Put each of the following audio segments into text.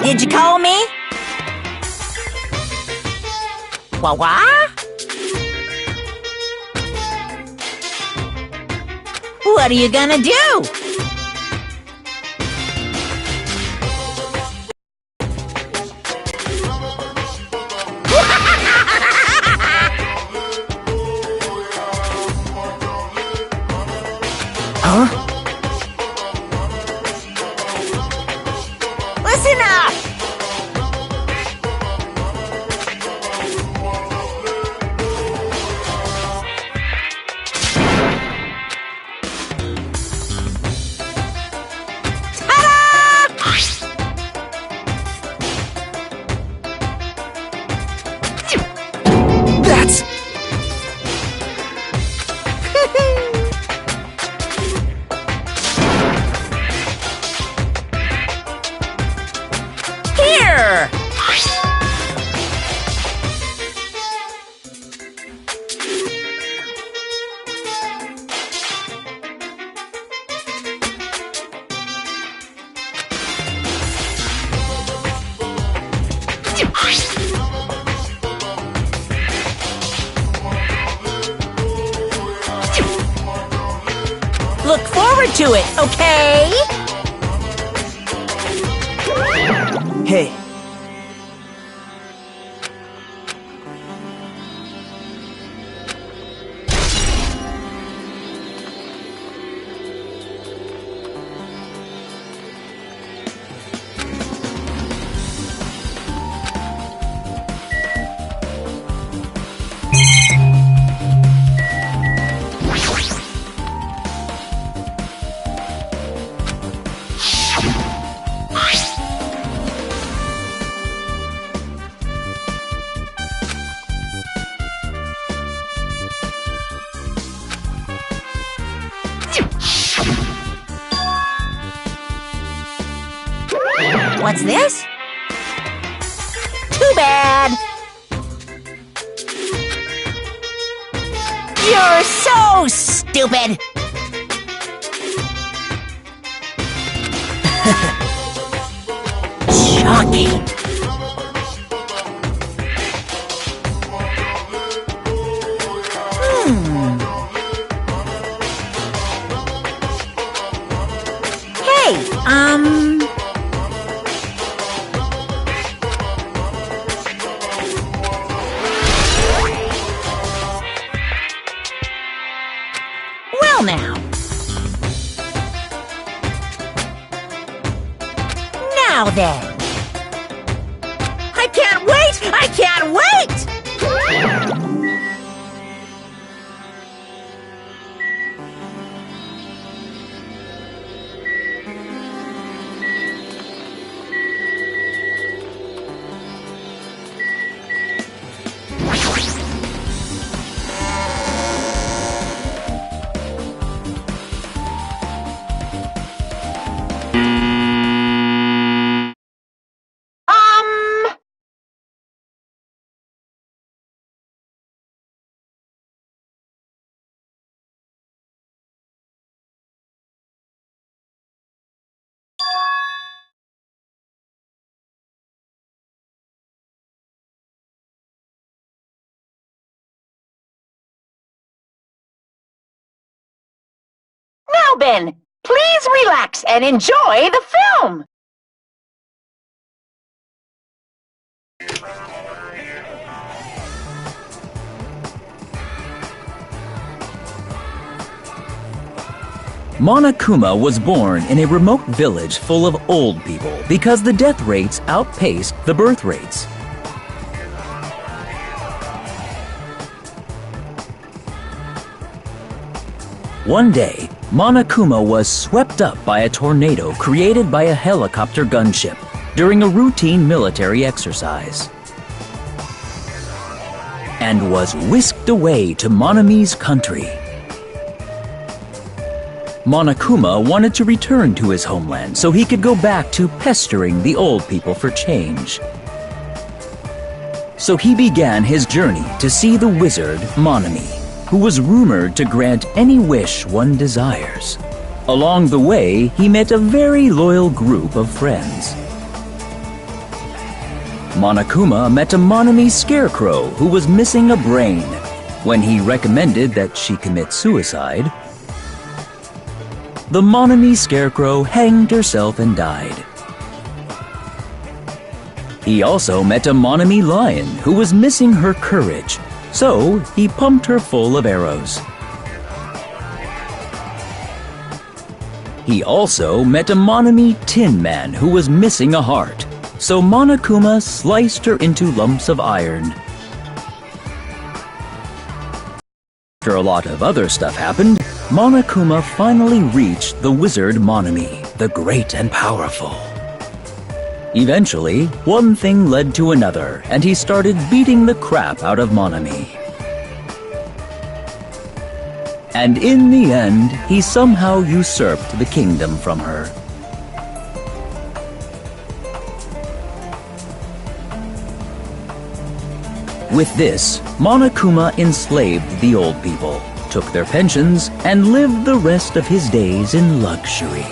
Did you call me? What? What are you gonna do? Huh? Listen up! That's... Here! Look forward to it, okay? Hey. What's this? Too bad! You're so stupid! Shocking! Hey, Well now. Now then. I can't wait! I can't wait! Now, Ben, please relax and enjoy the film. Monokuma was born in a remote village full of old people because the death rates outpaced the birth rates. One day, Monokuma was swept up by a tornado created by a helicopter gunship during a routine military exercise, and was whisked away to Monami's country. Monokuma wanted to return to his homeland so he could go back to pestering the old people for change. So he began his journey to see the wizard Monami, who was rumored to grant any wish one desires. Along the way, he met a very loyal group of friends. Monokuma met a Monami scarecrow who was missing a brain. When he recommended that she commit suicide, the Monami scarecrow hanged herself and died. He also met a Monami lion who was missing her courage, so he pumped her full of arrows. He also met a Monami tin man who was missing a heart, so Monokuma sliced her into lumps of iron. After a lot of other stuff happened, Monokuma finally reached the wizard Monami, the great and powerful. Eventually, one thing led to another, and he started beating the crap out of Monami. And in the end, he somehow usurped the kingdom from her. With this, Monokuma enslaved the old people, took their pensions, and lived the rest of his days in luxury.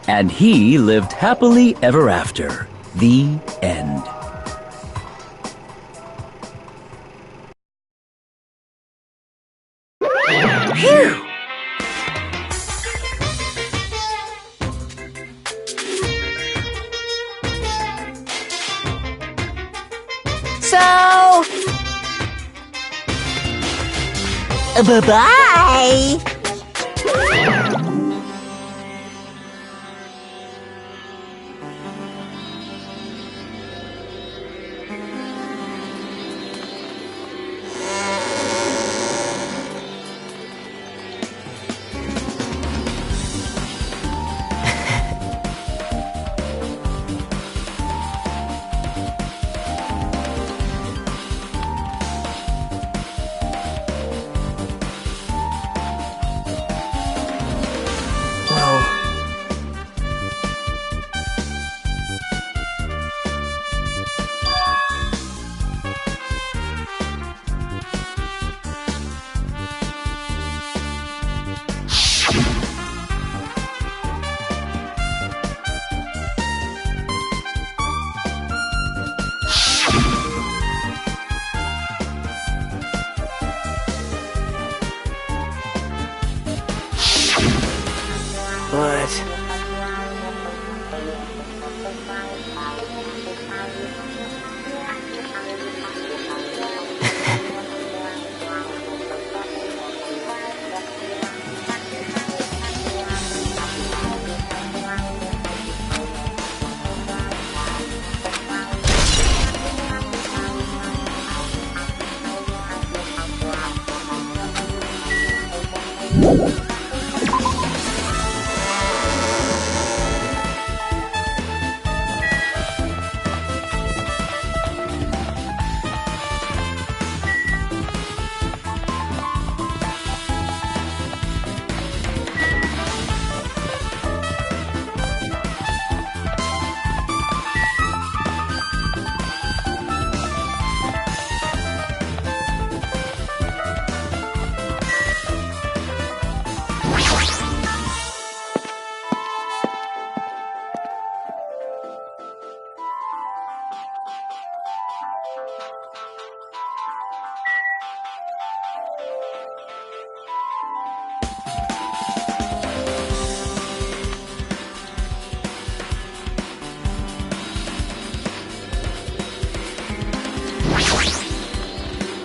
And he lived happily ever after. The end. Phew! So... bye-bye! But...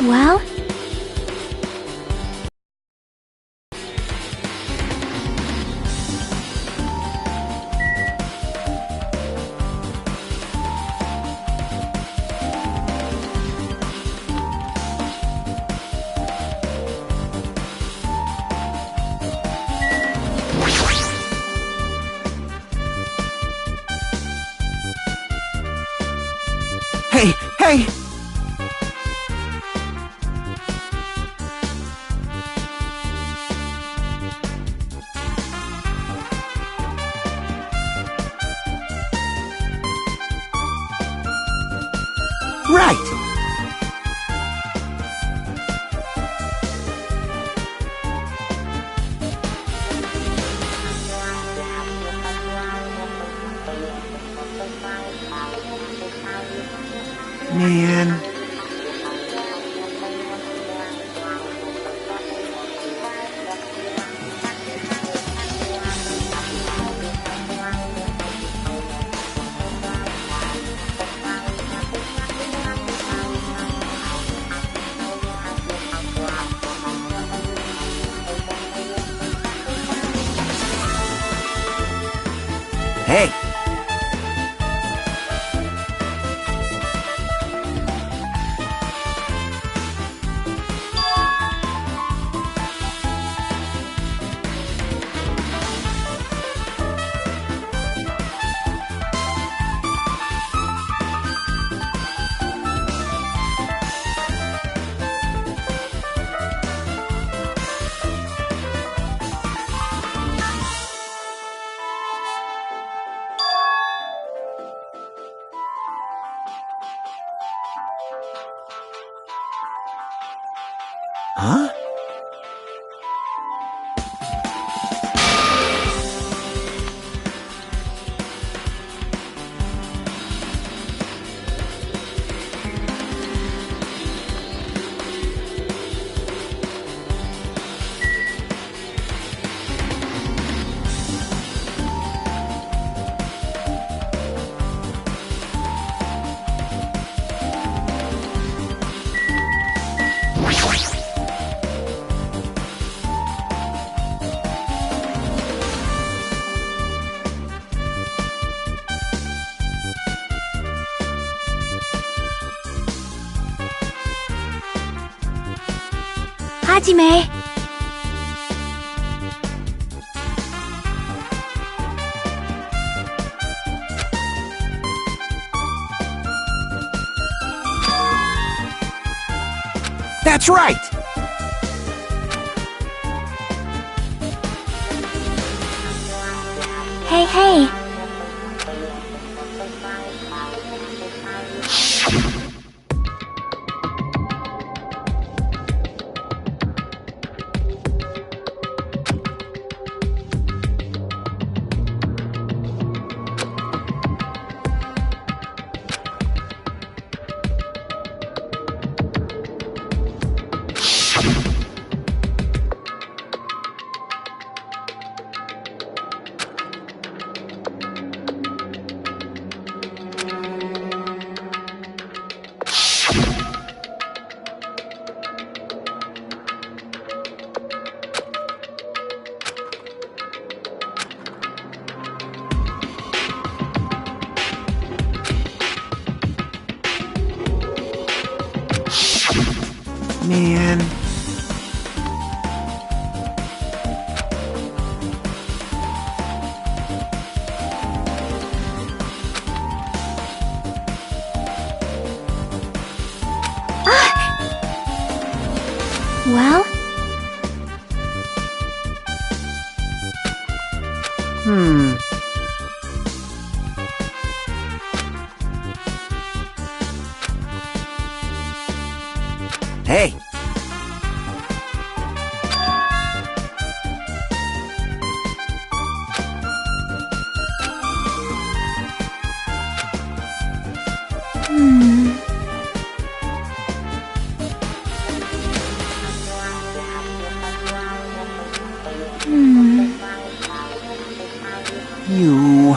Well? Hey, hey! Right! Man. Hey! Huh? Hajime. That's right! Hey, hey. Man. Well? Hey! You...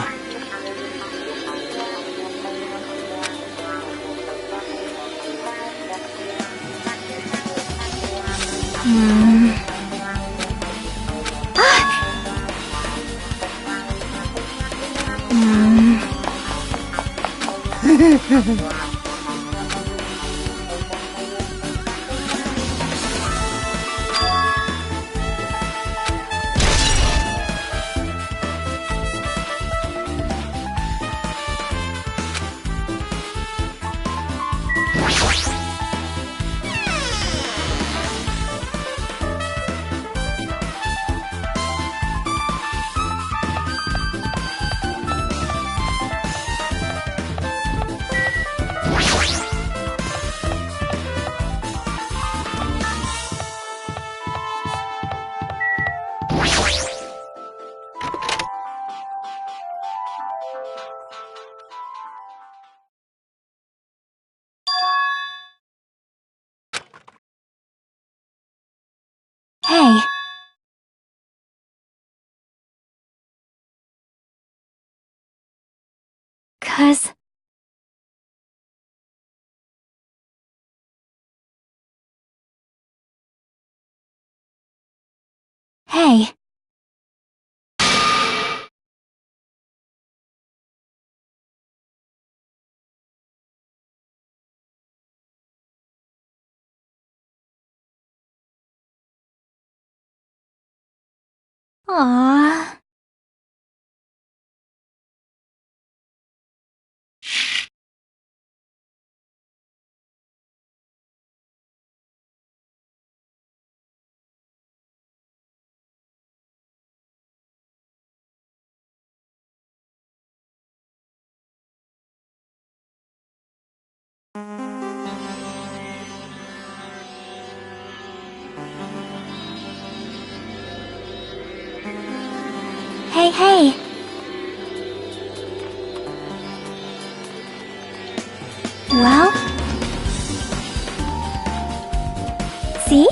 Hey. Cause... Hey. Aww. Hey, hey. Well? See?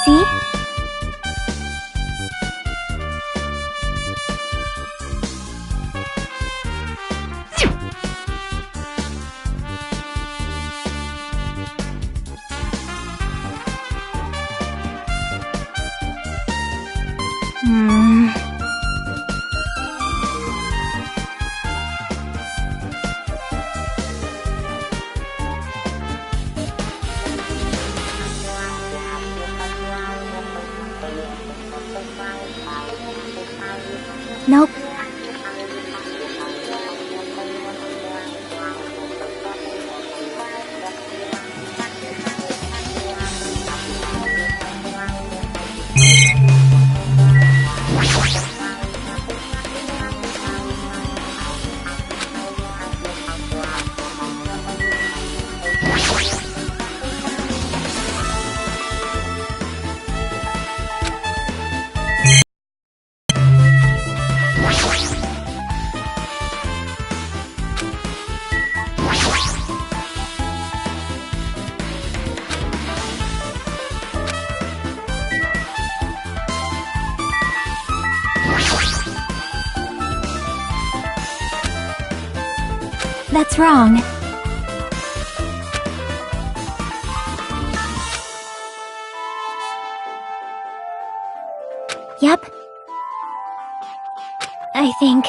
See? Nope. That's wrong. Yep. I think...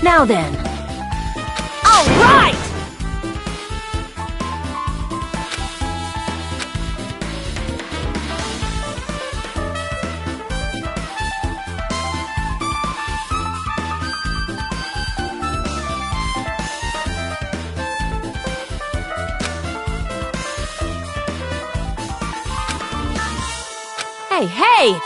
Now then. All right! Hey, hey!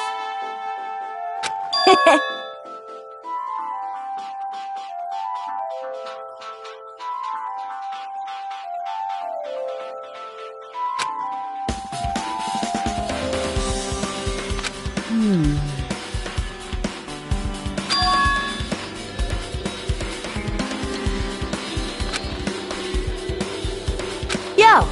Yo!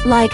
Like...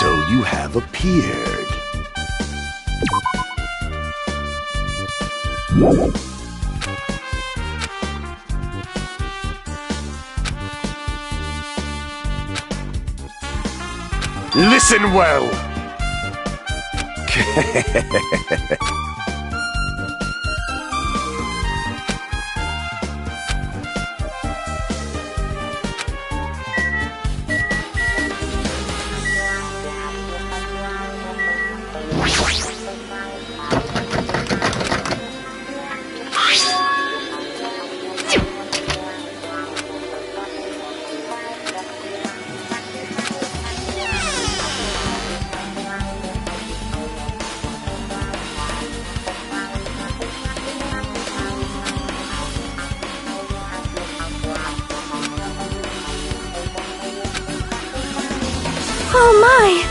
So you have appeared. Listen well. Oh my!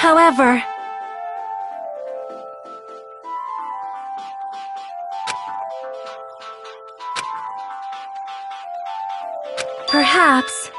However... Perhaps...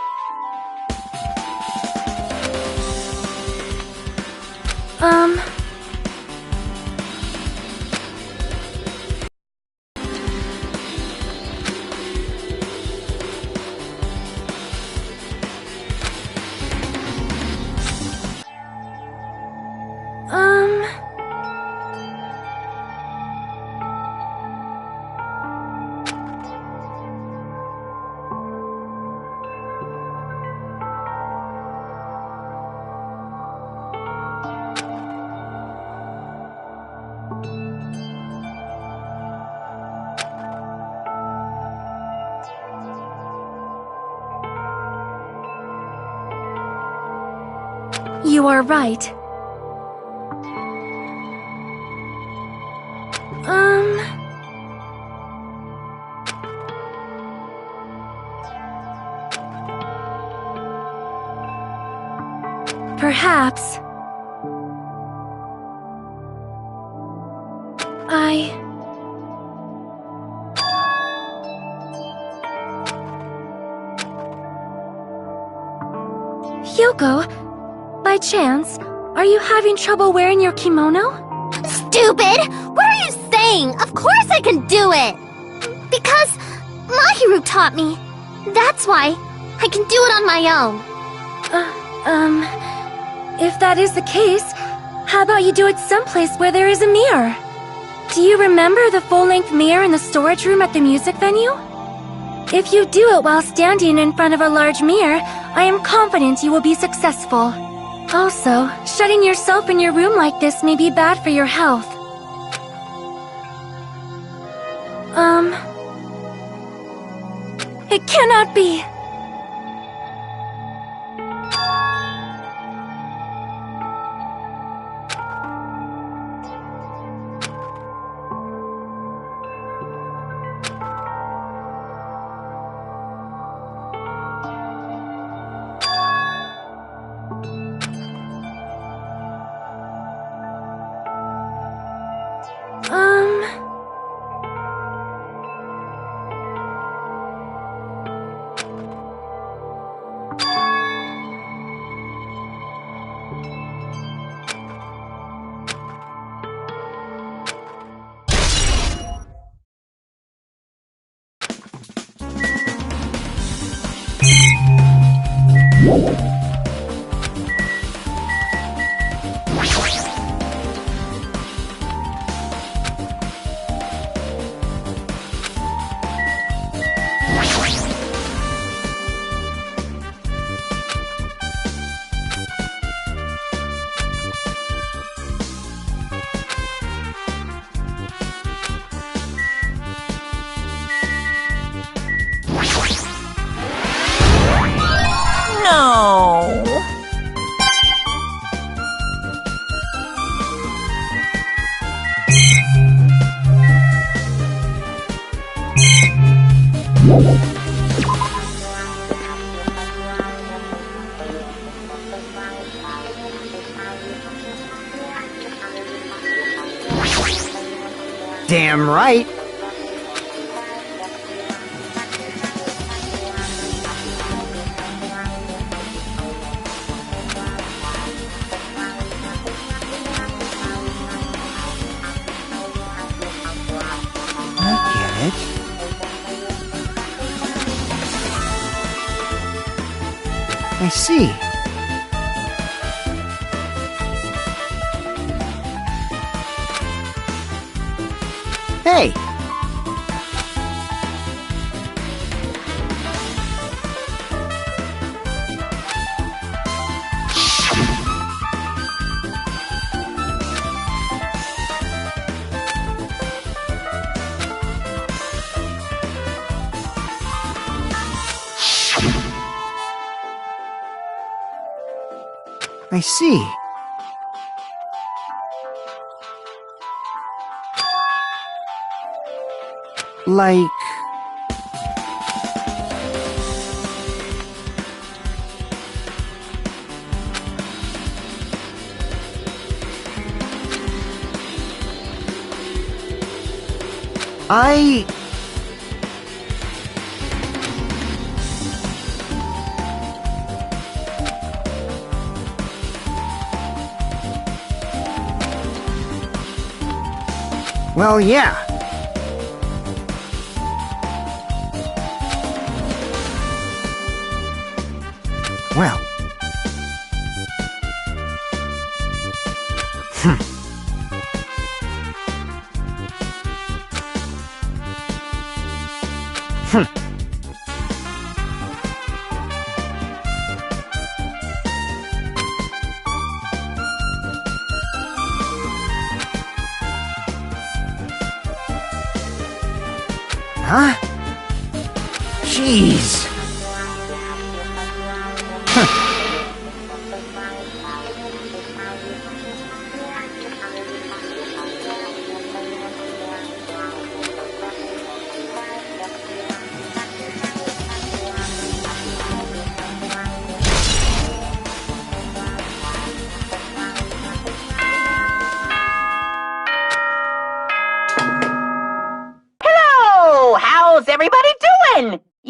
You are right. Perhaps... Hyoko, by chance, are you having trouble wearing your kimono? Stupid! What are you saying? Of course I can do it! Because Mahiru taught me. That's why I can do it on my own. If that is the case, how about you do it someplace where there is a mirror? Do you remember the full-length mirror in the storage room at the music venue? If you do it while standing in front of a large mirror, I am confident you will be successful. Also, shutting yourself in your room like this may be bad for your health. It cannot be! No. Damn right. I see. Hey! I see. Like... Well, yeah. Well. Huh? Jeez.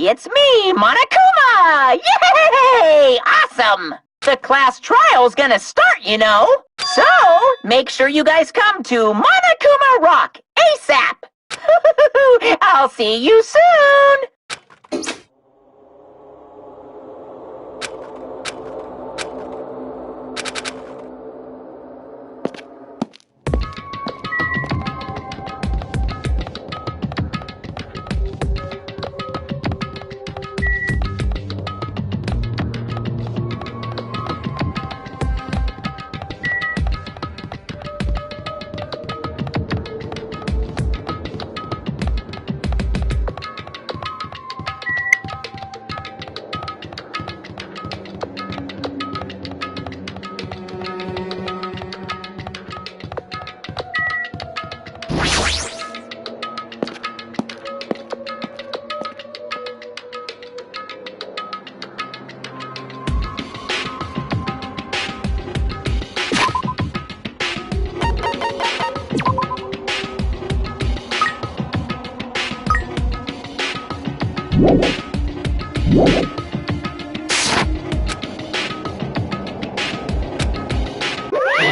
It's me, Monokuma! Yay! Awesome! The class trial's gonna start, you know. So, make sure you guys come to Monokuma Rock ASAP! I'll see you soon!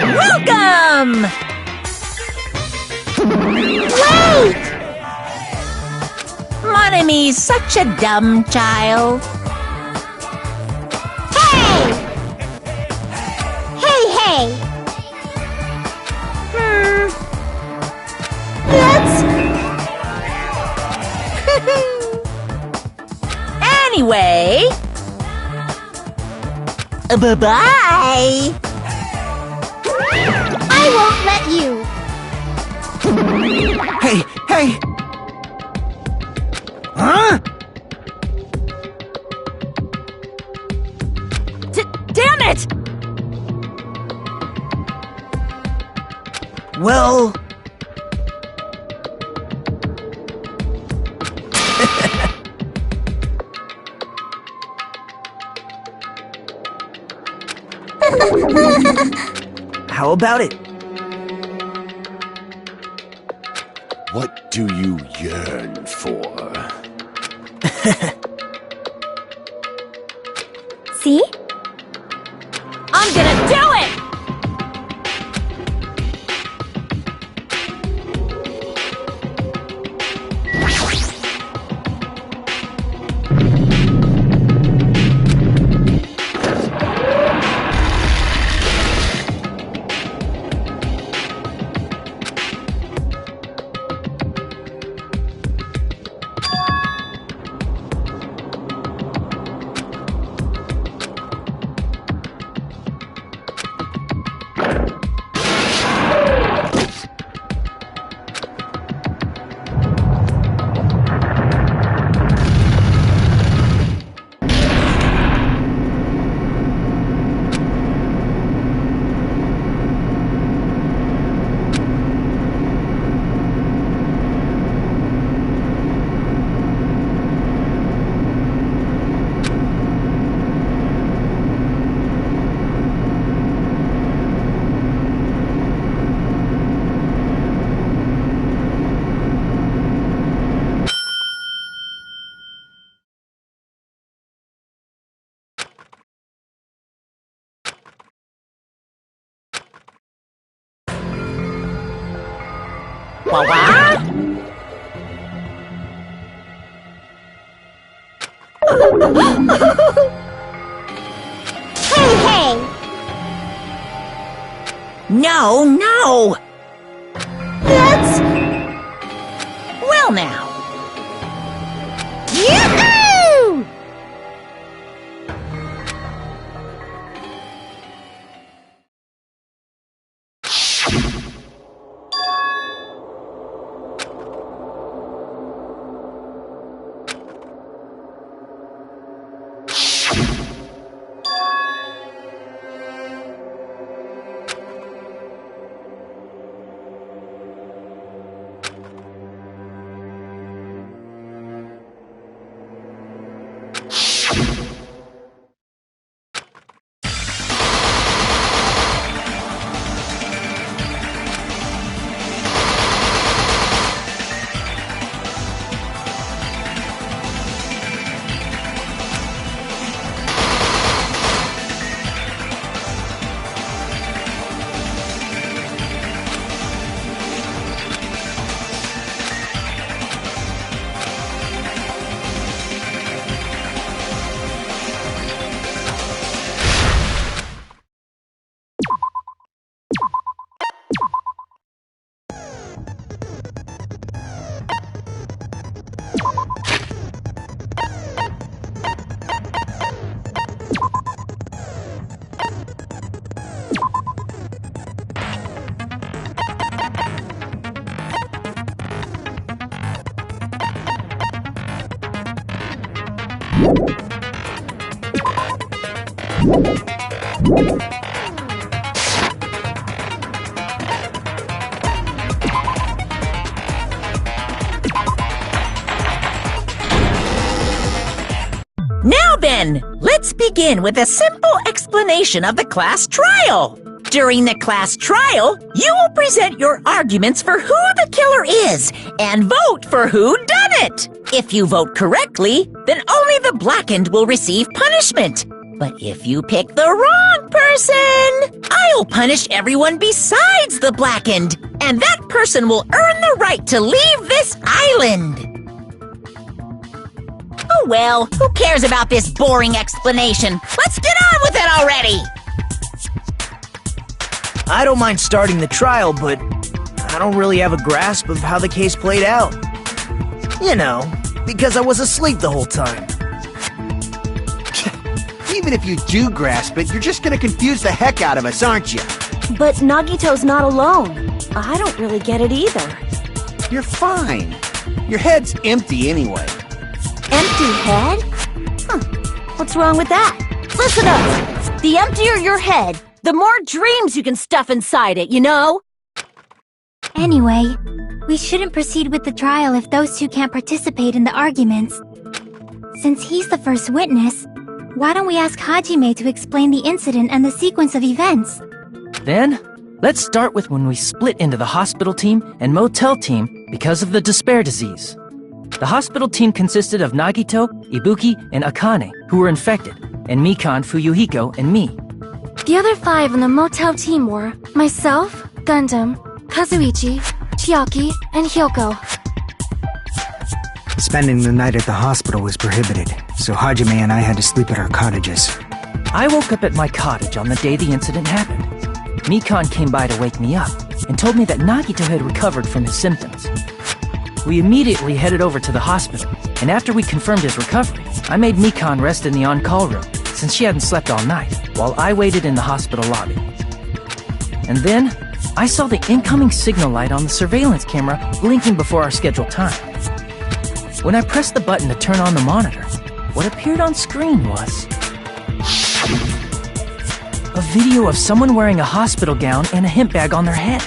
Welcome! Wait! Monomi's such a dumb child. Hey! Hey! That's... Anyway... Bye-bye! I won't let you! Hey! Huh? Damn it! Well... How about it? What do you yearn for? See? I'm gonna do it! What? Hey! No! That's... Well now. Yoo-hoo! Now then, let's begin with a simple explanation of the class trial. During the class trial, you will present your arguments for who the killer is and vote for who done it. If you vote correctly, then only the blackened will receive punishment. But if you pick the wrong person, I'll punish everyone besides the blackened, and that person will earn the right to leave this island. Oh well, who cares about this boring explanation? Let's get on with it already! I don't mind starting the trial, but I don't really have a grasp of how the case played out. You know, because I was asleep the whole time. Even if you do grasp it, you're just gonna confuse the heck out of us, aren't you? But Nagito's not alone. I don't really get it either. You're fine. Your head's empty anyway. Empty head? What's wrong with that? Listen up! The emptier your head, the more dreams you can stuff inside it, you know? Anyway, we shouldn't proceed with the trial if those two can't participate in the arguments. Since he's the first witness, why don't we ask Hajime to explain the incident and the sequence of events? Then, let's start with when we split into the hospital team and motel team because of the despair disease. The hospital team consisted of Nagito, Ibuki, and Akane, who were infected, and Mikan, Fuyuhiko, and me. The other 5 on the motel team were myself, Gundam, Kazuichi, Chiaki, and Hyoko. Spending the night at the hospital was prohibited, so Hajime and I had to sleep at our cottages. I woke up at my cottage on the day the incident happened. Mikan came by to wake me up and told me that Nagito had recovered from his symptoms. We immediately headed over to the hospital, and after we confirmed his recovery, I made Mikan rest in the on-call room, since she hadn't slept all night, while I waited in the hospital lobby. And then, I saw the incoming signal light on the surveillance camera blinking before our scheduled time. When I pressed the button to turn on the monitor, what appeared on screen was a video of someone wearing a hospital gown and a hemp bag on their head,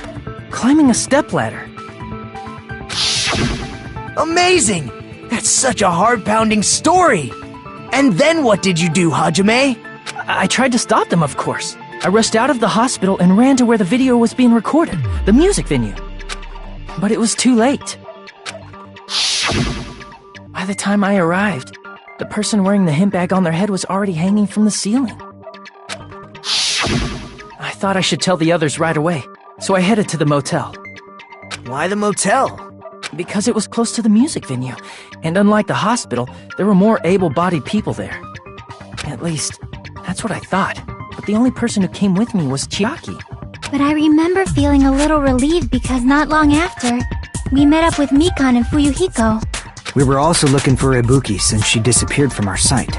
climbing a stepladder. Amazing! That's such a heart-pounding story! And then what did you do, Hajime? I tried to stop them, of course. I rushed out of the hospital and ran to where the video was being recorded, the music venue. But it was too late. By the time I arrived, the person wearing the hemp bag on their head was already hanging from the ceiling. I thought I should tell the others right away, so I headed to the motel. Why the motel? Because it was close to the music venue, and unlike the hospital, there were more able-bodied people there. At least, that's what I thought, but the only person who came with me was Chiaki. But I remember feeling a little relieved because not long after, we met up with Mikan and Fuyuhiko. We were also looking for Ibuki since she disappeared from our sight.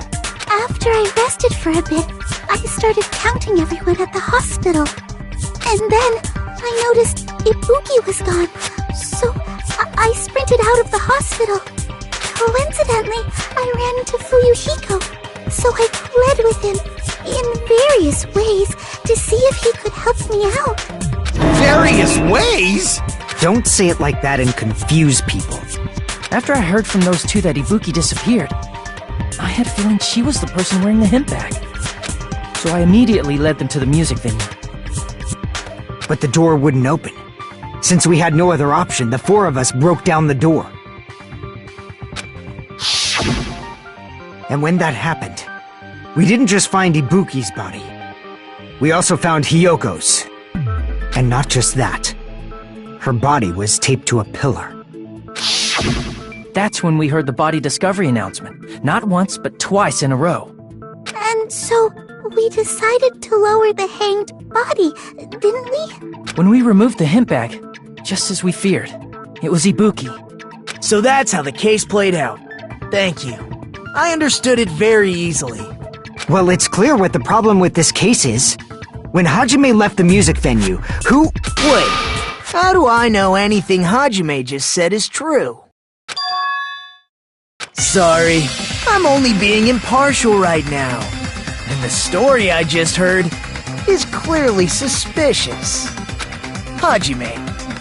After I rested for a bit, I started counting everyone at the hospital. And then I noticed Ibuki was gone, so I sprinted out of the hospital. Coincidentally, I ran into Fuyuhiko, so I pled with him in various ways to see if he could help me out. Various ways? Don't say it like that and confuse people. After I heard from those two that Ibuki disappeared, I had a feeling she was the person wearing the hemp bag. So I immediately led them to the music venue. But the door wouldn't open. Since we had no other option, the 4 of us broke down the door. And when that happened, we didn't just find Ibuki's body. We also found Hyoko's. And not just that. Her body was taped to a pillar. That's when we heard the body discovery announcement. Not once, but twice in a row. And so we decided to lower the hanged body, didn't we? When we removed the hemp bag, just as we feared, it was Ibuki. So that's how the case played out. Thank you. I understood it very easily. Well, it's clear what the problem with this case is. When Hajime left the music venue, who... Wait, how do I know anything Hajime just said is true? Sorry, I'm only being impartial right now. And the story I just heard is clearly suspicious. Hajime,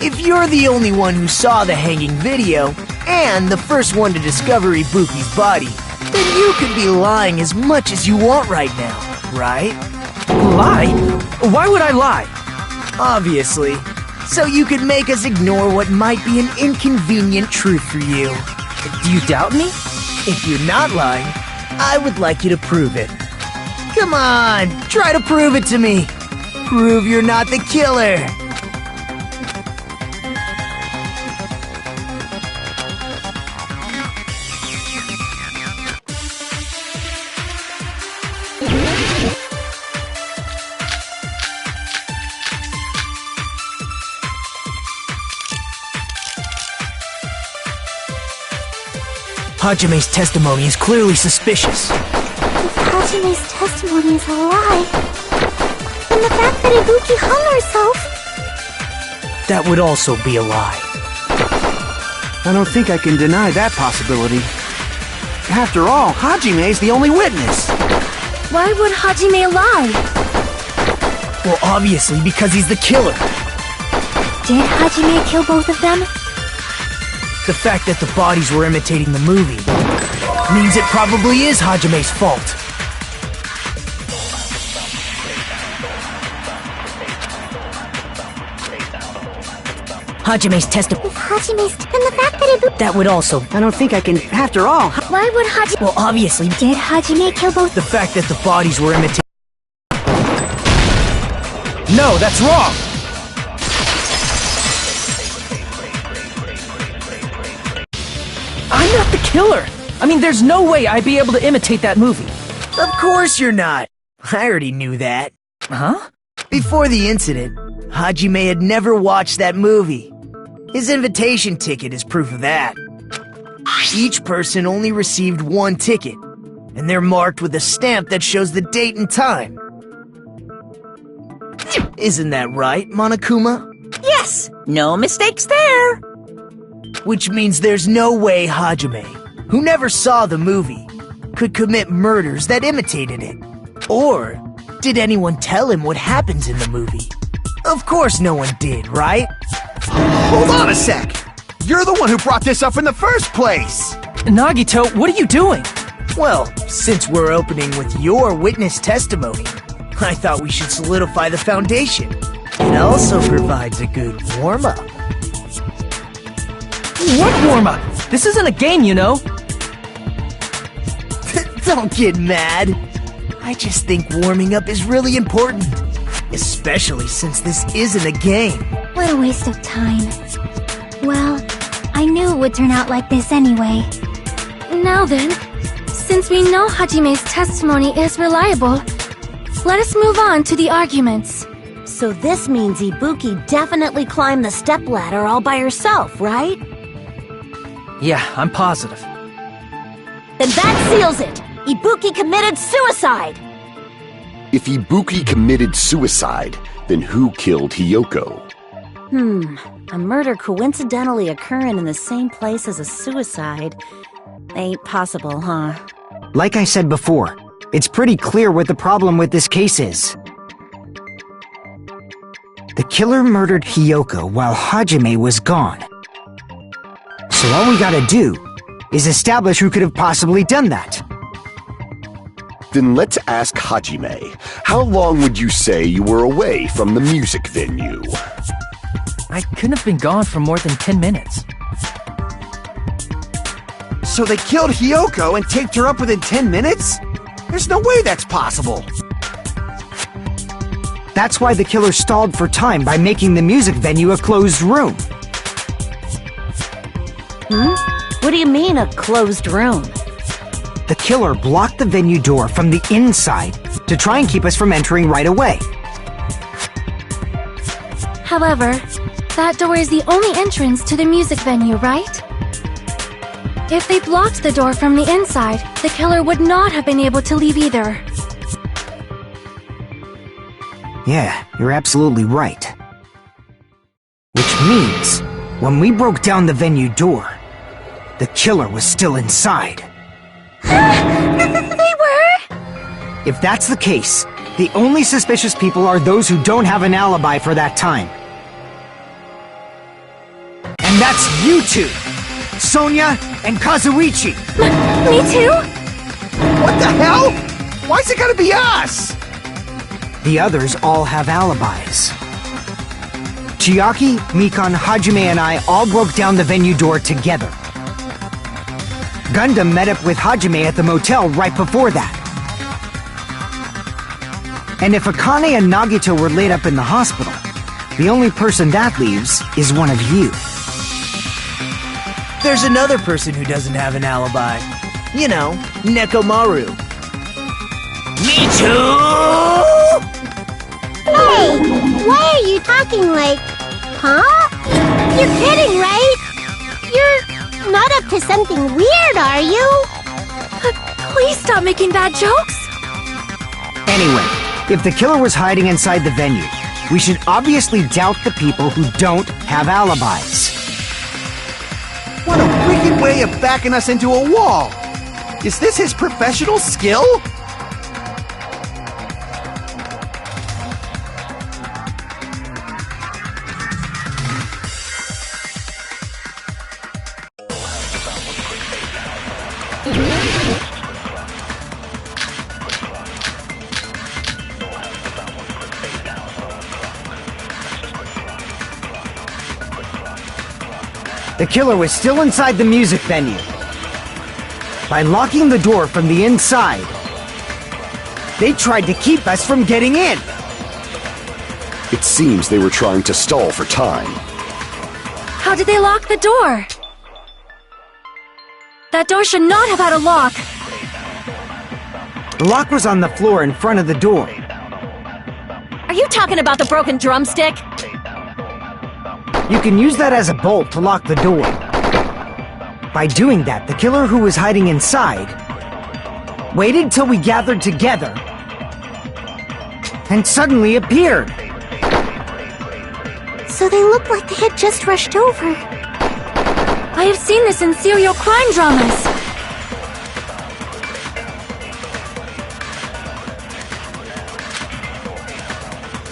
if you're the only one who saw the hanging video, and the first one to discover Ibuki's body, then you could be lying as much as you want right now, right? Lie? Why would I lie? Obviously. So you could make us ignore what might be an inconvenient truth for you. Do you doubt me? If you're not lying, I would like you to prove it. Come on, try to prove it to me. Prove you're not the killer. Hajime's testimony is clearly suspicious. If Hajime's testimony is a lie, then the fact that Ibuki hung herself... That would also be a lie. I don't think I can deny that possibility. After all, Hajime's the only witness. Why would Hajime lie? Well, obviously because he's the killer. Did Hajime kill both of them? The fact that the bodies were imitating the movie means it probably is Hajime's fault. Hajime's testimony. If Hajime's... then the fact that Ibuki... That would also... I don't think I can... After all... Why would Hajime... Well, obviously... Did Hajime kill both... The fact that the bodies were imitating... No, that's wrong! I'm not the killer! I mean, there's no way I'd be able to imitate that movie. Of course you're not. I already knew that. Huh? Before the incident, Hajime had never watched that movie. His invitation ticket is proof of that. Each person only received one ticket, and they're marked with a stamp that shows the date and time. Isn't that right, Monokuma? Yes, no mistakes there. Which means there's no way Hajime, who never saw the movie, could commit murders that imitated it. Or did anyone tell him what happens in the movie? Of course no one did, right? Hold on a sec! You're the one who brought this up in the first place! Nagito, what are you doing? Well, since we're opening with your witness testimony, I thought we should solidify the foundation. It also provides a good warm-up. What warm-up? This isn't a game, you know. Don't get mad. I just think warming up is really important. Especially since this isn't a game. What a waste of time. Well, I knew it would turn out like this anyway. Now then, since we know Hajime's testimony is reliable, let us move on to the arguments. So this means Ibuki definitely climbed the stepladder all by herself, right? Yeah, I'm positive. Then that seals it! Ibuki committed suicide! If Ibuki committed suicide, then who killed Hiyoko? A murder coincidentally occurring in the same place as a suicide. Ain't possible, huh? Like I said before, it's pretty clear what the problem with this case is. The killer murdered Hiyoko while Hajime was gone. So all we gotta do is establish who could have possibly done that. Then let's ask Hajime. How long would you say you were away from the music venue? I couldn't have been gone for more than 10 minutes. So they killed Hiyoko and taped her up within 10 minutes? There's no way that's possible! That's why the killer stalled for time by making the music venue a closed room. What do you mean, a closed room? The killer blocked the venue door from the inside to try and keep us from entering right away. However, that door is the only entrance to the music venue, right? If they blocked the door from the inside, the killer would not have been able to leave either. Yeah, you're absolutely right. Which means, when we broke down the venue door, the killer was still inside. They were? If that's the case, the only suspicious people are those who don't have an alibi for that time. And that's you two! Sonia and Kazuichi! Me too? What the hell? Why's it gotta be us? The others all have alibis. Chiaki, Mikan, Hajime, and I all broke down the venue door together. Gundam met up with Hajime at the motel right before that. And if Akane and Nagito were laid up in the hospital, the only person that leaves is one of you. There's another person who doesn't have an alibi. You know, Nekomaru. Me too! Hey, why are you talking like... Huh? You're kidding, right? You're not up to something weird, are you? Please stop making bad jokes. Anyway, if the killer was hiding inside the venue, we should obviously doubt the people who don't have alibis. What a wicked way of backing us into a wall! Is this his professional skill? The killer was still inside the music venue. By locking the door from the inside, they tried to keep us from getting in. It seems they were trying to stall for time. How did they lock the door? That door should not have had a lock. The lock was on the floor in front of the door. Are you talking about the broken drumstick? You can use that as a bolt to lock the door. By doing that, the killer who was hiding inside waited till we gathered together and suddenly appeared. So they look like they had just rushed over. I have seen this in serial crime dramas.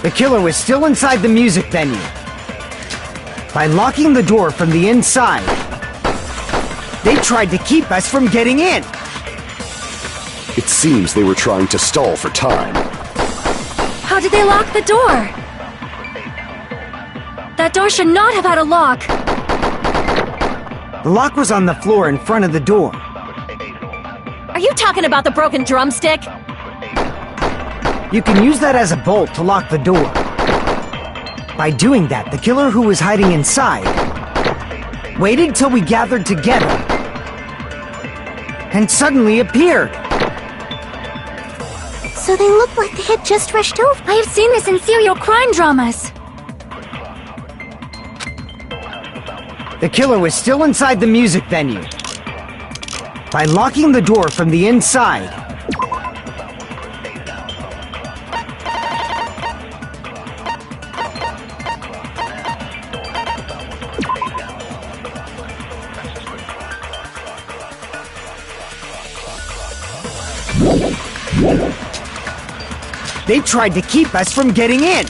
The killer was still inside the music venue. By locking the door from the inside, they tried to keep us from getting in. It seems they were trying to stall for time. How did they lock the door? That door should not have had a lock. The lock was on the floor in front of the door. Are you talking about the broken drumstick? You can use that as a bolt to lock the door. By doing that, the killer who was hiding inside waited till we gathered together and suddenly appeared. So they look like they had just rushed over. I have seen this in serial crime dramas. The killer was still inside the music venue. By locking the door from the inside, they tried to keep us from getting in.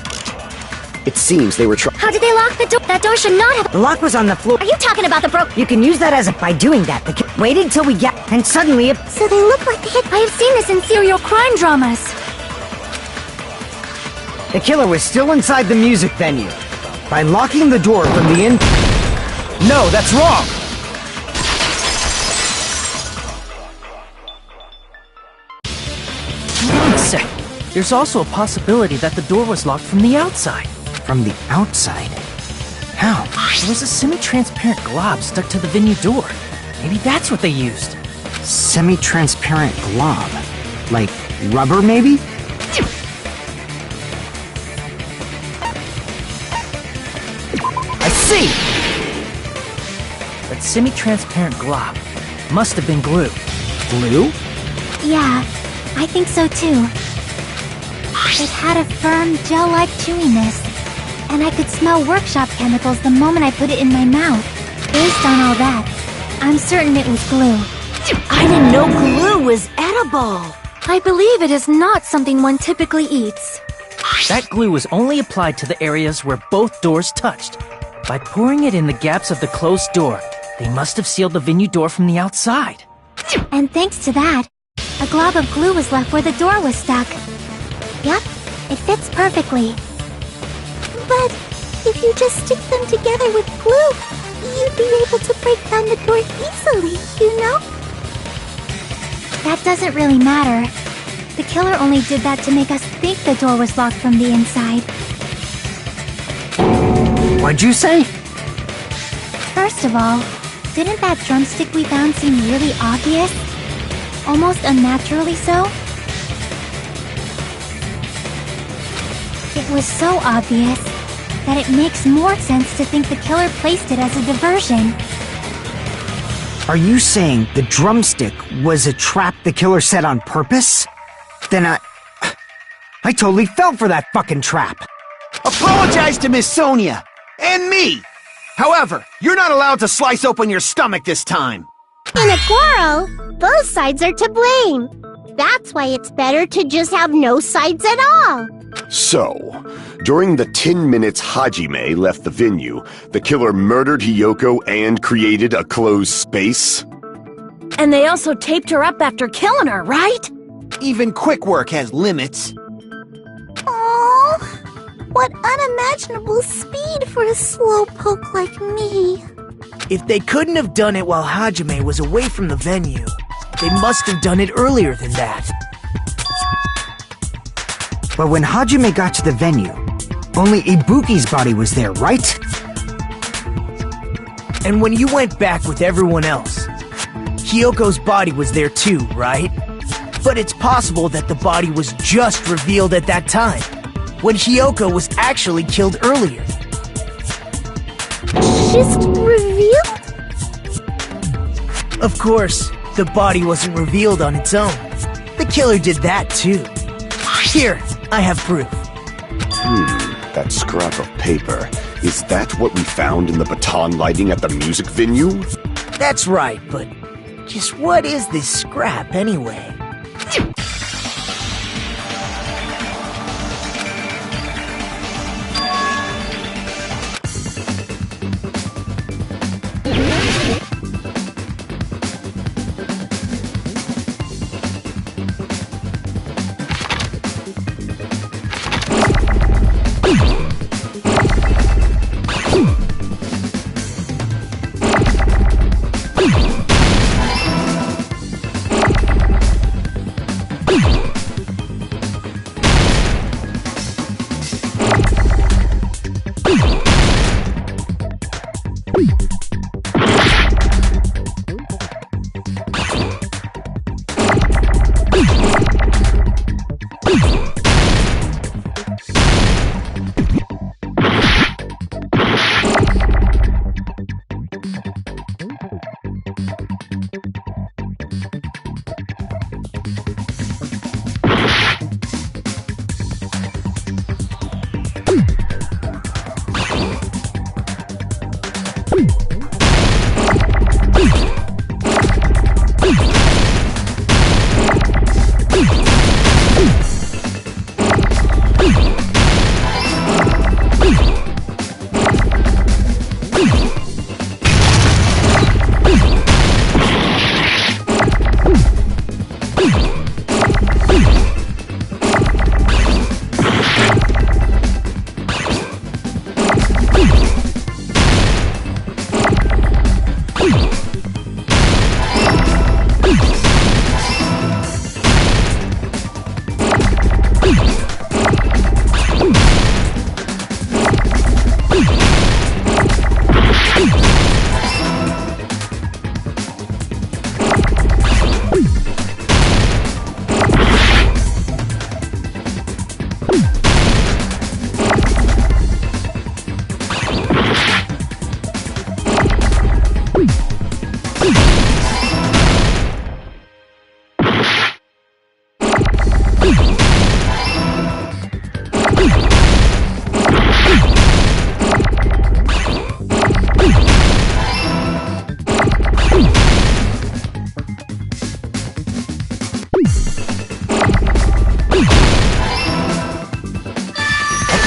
It seems they were trying. How did they lock the door? That door should not have... The lock was on the floor. Are you talking about the broke... You can use that as a... By doing that, the killer waited till we got... And suddenly it... So they look like they had... I have seen this in serial crime dramas. The killer was still inside the music venue. By locking the door from the in... No, that's wrong! Wait a sec. There's also a possibility that the door was locked from the outside. From the outside? How? There was a semi-transparent glob stuck to the venue door. Maybe that's what they used. Semi-transparent glob? Like rubber, maybe? I see! That semi-transparent glob must have been glue. Glue? Yeah, I think so too. It had a firm, gel-like chewiness, and I could smell workshop chemicals the moment I put it in my mouth. Based on all that, I'm certain it was glue. I didn't know glue was edible. I believe it is not something one typically eats. That glue was only applied to the areas where both doors touched. By pouring it in the gaps of the closed door, they must have sealed the venue door from the outside. And thanks to that, a glob of glue was left where the door was stuck. Yep, it fits perfectly. But if you just stick them together with glue, you'd be able to break down the door easily, you know? That doesn't really matter. The killer only did that to make us think the door was locked from the inside. What'd you say? First of all, didn't that drumstick we found seem really obvious? Almost unnaturally so? It was so obvious that it makes more sense to think the killer placed it as a diversion. Are you saying the drumstick was a trap the killer set on purpose? Then I totally fell for that fucking trap. Apologize to Miss Sonia! And me! However, you're not allowed to slice open your stomach this time. In a quarrel, both sides are to blame. That's why it's better to just have no sides at all. So, during the 10 minutes Hajime left the venue, the killer murdered Hiyoko and created a closed space? And they also taped her up after killing her, right? Even quick work has limits. Oh, what unimaginable speed for a slowpoke like me. If they couldn't have done it while Hajime was away from the venue, they must have done it earlier than that. But when Hajime got to the venue, only Ibuki's body was there, right? And when you went back with everyone else, Hiyoko's body was there too, right? But it's possible that the body was just revealed at that time, when Hiyoko was actually killed earlier. Just revealed? Of course, the body wasn't revealed on its own. The killer did that too. Here, I have proof. That scrap of paper. Is that what we found in the baton lighting at the music venue? That's right, but just what is this scrap anyway?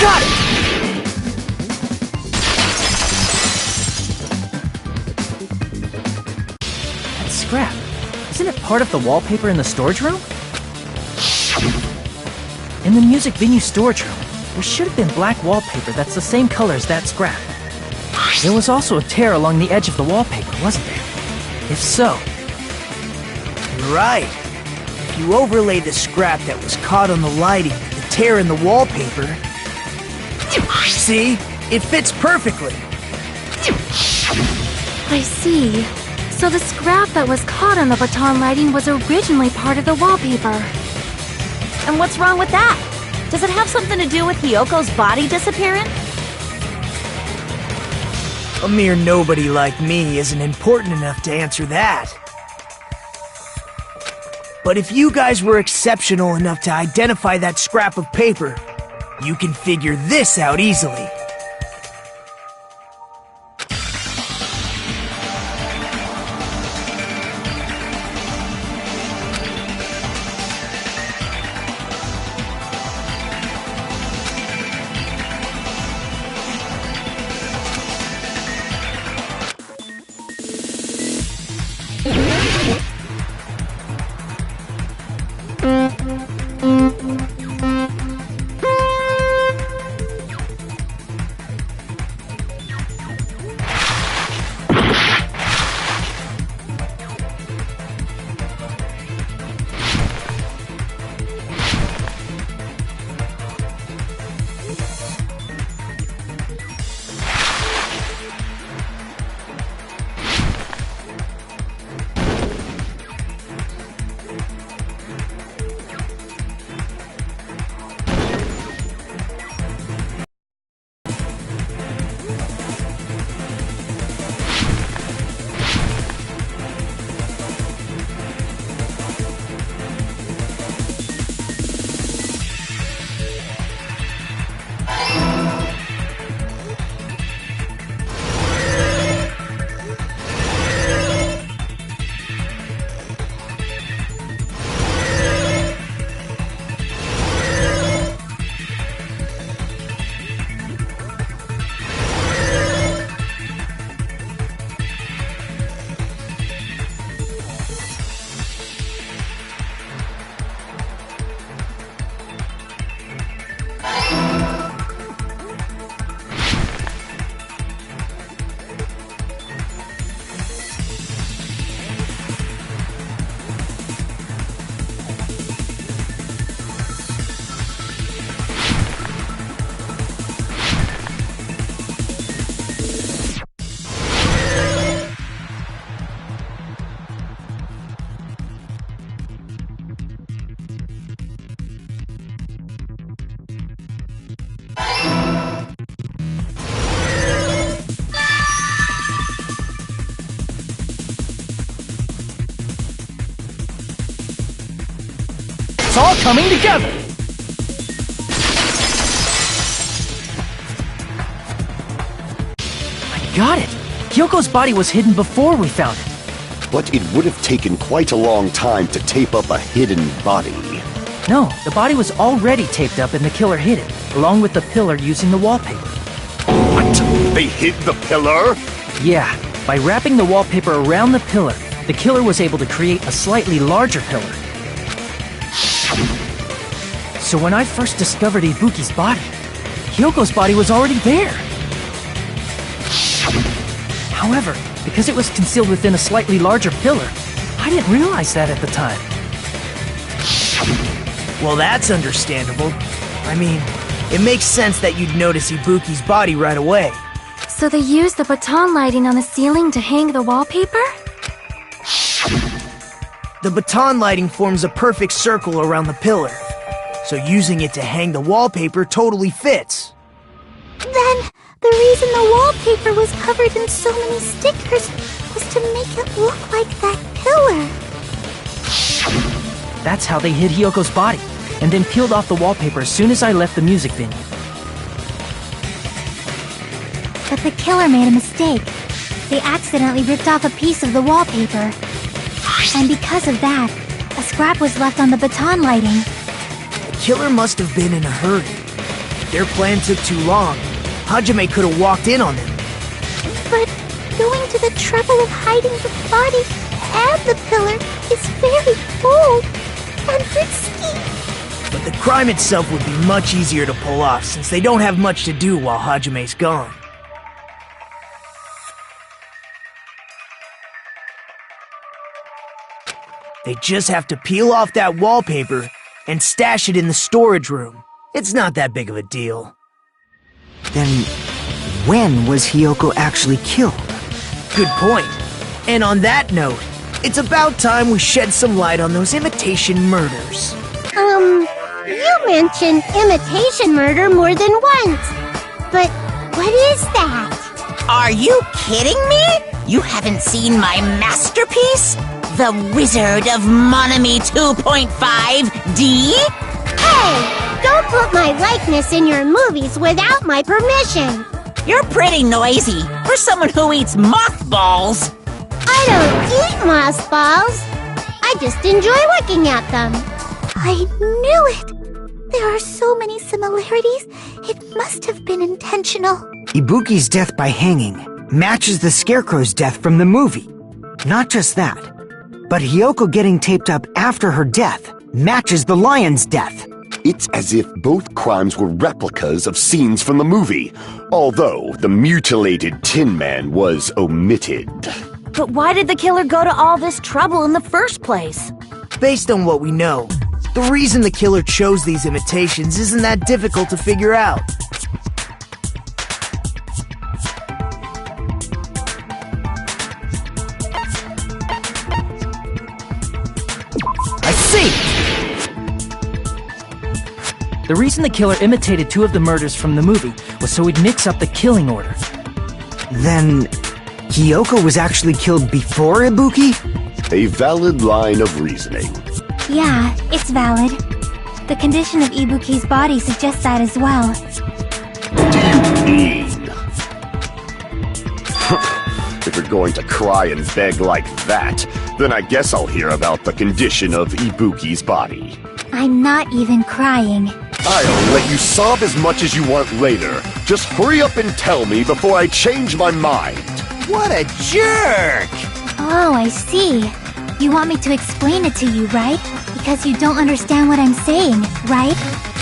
Got it! That scrap, isn't it part of the wallpaper in the storage room? In the music venue storage room, there should have been black wallpaper that's the same color as that scrap. There was also a tear along the edge of the wallpaper, wasn't there? If so... You're right. If you overlay the scrap that was caught on the lighting with the tear in the wallpaper... See? It fits perfectly. I see. So the scrap that was caught on the baton lighting was originally part of the wallpaper. And what's wrong with that? Does it have something to do with Hiyoko's body disappearing? A mere nobody like me isn't important enough to answer that. But if you guys were exceptional enough to identify that scrap of paper, you can figure this out easily. It's all coming together! I got it! Hyoko's body was hidden before we found it. But it would have taken quite a long time to tape up a hidden body. No, the body was already taped up and the killer hid it, along with the pillar using the wallpaper. What? They hid the pillar? Yeah, by wrapping the wallpaper around the pillar, the killer was able to create a slightly larger pillar. So when I first discovered Ibuki's body, Hyoko's body was already there. However, because it was concealed within a slightly larger pillar, I didn't realize that at the time. Well, that's understandable. I mean, it makes sense that you'd notice Ibuki's body right away. So they used the baton lighting on the ceiling to hang the wallpaper? The baton lighting forms a perfect circle around the pillar, so using it to hang the wallpaper totally fits. Then, the reason the wallpaper was covered in so many stickers was to make it look like that pillar. That's how they hid Hyoko's body, and then peeled off the wallpaper as soon as I left the music venue. But the killer made a mistake. They accidentally ripped off a piece of the wallpaper. And because of that, a scrap was left on the baton lighting. The killer must have been in a hurry. their plan took too long, Hajime could have walked in on them. But going to the trouble of hiding the body and the pillar is very bold and risky. But the crime itself would be much easier to pull off since they don't have much to do while Hajime's gone. They just have to peel off that wallpaper and stash it in the storage room. It's not that big of a deal. Then, when was Hiyoko actually killed? Good point. And on that note, it's about time we shed some light on those imitation murders. You mentioned imitation murder more than once. But what is that? Are you kidding me? You haven't seen my masterpiece? The Wizard of Monami 2.5D? Hey, don't put my likeness in your movies without my permission. You're pretty noisy for someone who eats mothballs. I don't eat mothballs. I just enjoy looking at them. I knew it. There are so many similarities. It must have been intentional. Ibuki's death by hanging matches the Scarecrow's death from the movie. Not just that, but Hiyoko getting taped up after her death matches the lion's death. It's as if both crimes were replicas of scenes from the movie, although the mutilated Tin Man was omitted. But why did the killer go to all this trouble in the first place? Based on what we know, the reason the killer chose these imitations isn't that difficult to figure out. I see! The reason the killer imitated two of the murders from the movie was so he'd mix up the killing order. Then, Hiyoko was actually killed before Ibuki? A valid line of reasoning. Yeah, it's valid. The condition of Ibuki's body suggests that as well. What do you mean? If you're going to cry and beg like that, then I guess I'll hear about the condition of Ibuki's body. I'm not even crying. I'll let you sob as much as you want later. Just hurry up and tell me before I change my mind. What a jerk! Oh, I see. You want me to explain it to you, right? Because you don't understand what I'm saying, right?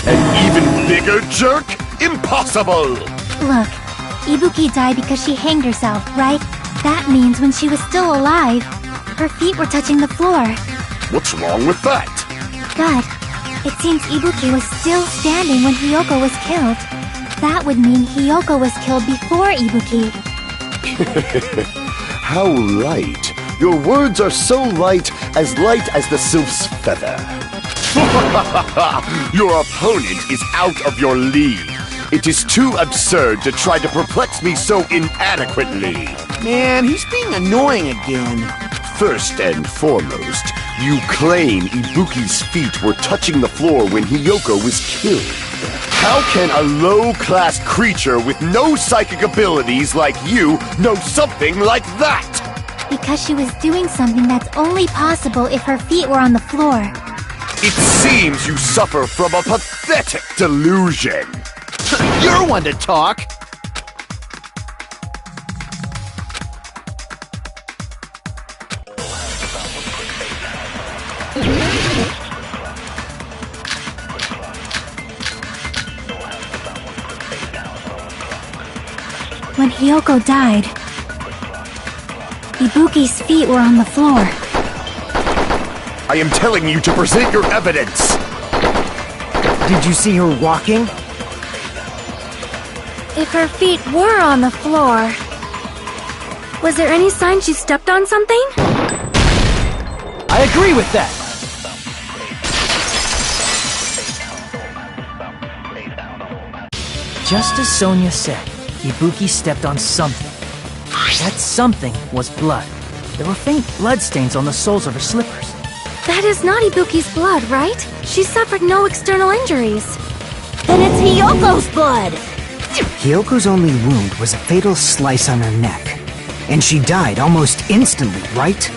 An even bigger jerk? Impossible! Look, Ibuki died because she hanged herself, right? That means when she was still alive, her feet were touching the floor. What's wrong with that? Good. It seems Ibuki was still standing when Hiyoko was killed. That would mean Hiyoko was killed before Ibuki. How light. Your words are so light as the sylph's feather. Your opponent is out of your league. It is too absurd to try to perplex me so inadequately. Man, he's being annoying again. First and foremost, you claim Ibuki's feet were touching the floor when Hiyoko was killed. How can a low-class creature with no psychic abilities like you know something like that? Because she was doing something that's only possible if her feet were on the floor. It seems you suffer from a pathetic delusion. You're one to talk. When Hiyoko died, Ibuki's feet were on the floor. I am telling you to present your evidence. Did you see her walking? If her feet were on the floor, was there any sign she stepped on something? I agree with that! Just as Sonia said, Ibuki stepped on something. That something was blood. There were faint bloodstains on the soles of her slippers. That is not Ibuki's blood, right? She suffered no external injuries. Then it's Hiyoko's blood! Hiyoko's only wound was a fatal slice on her neck. And she died almost instantly, right?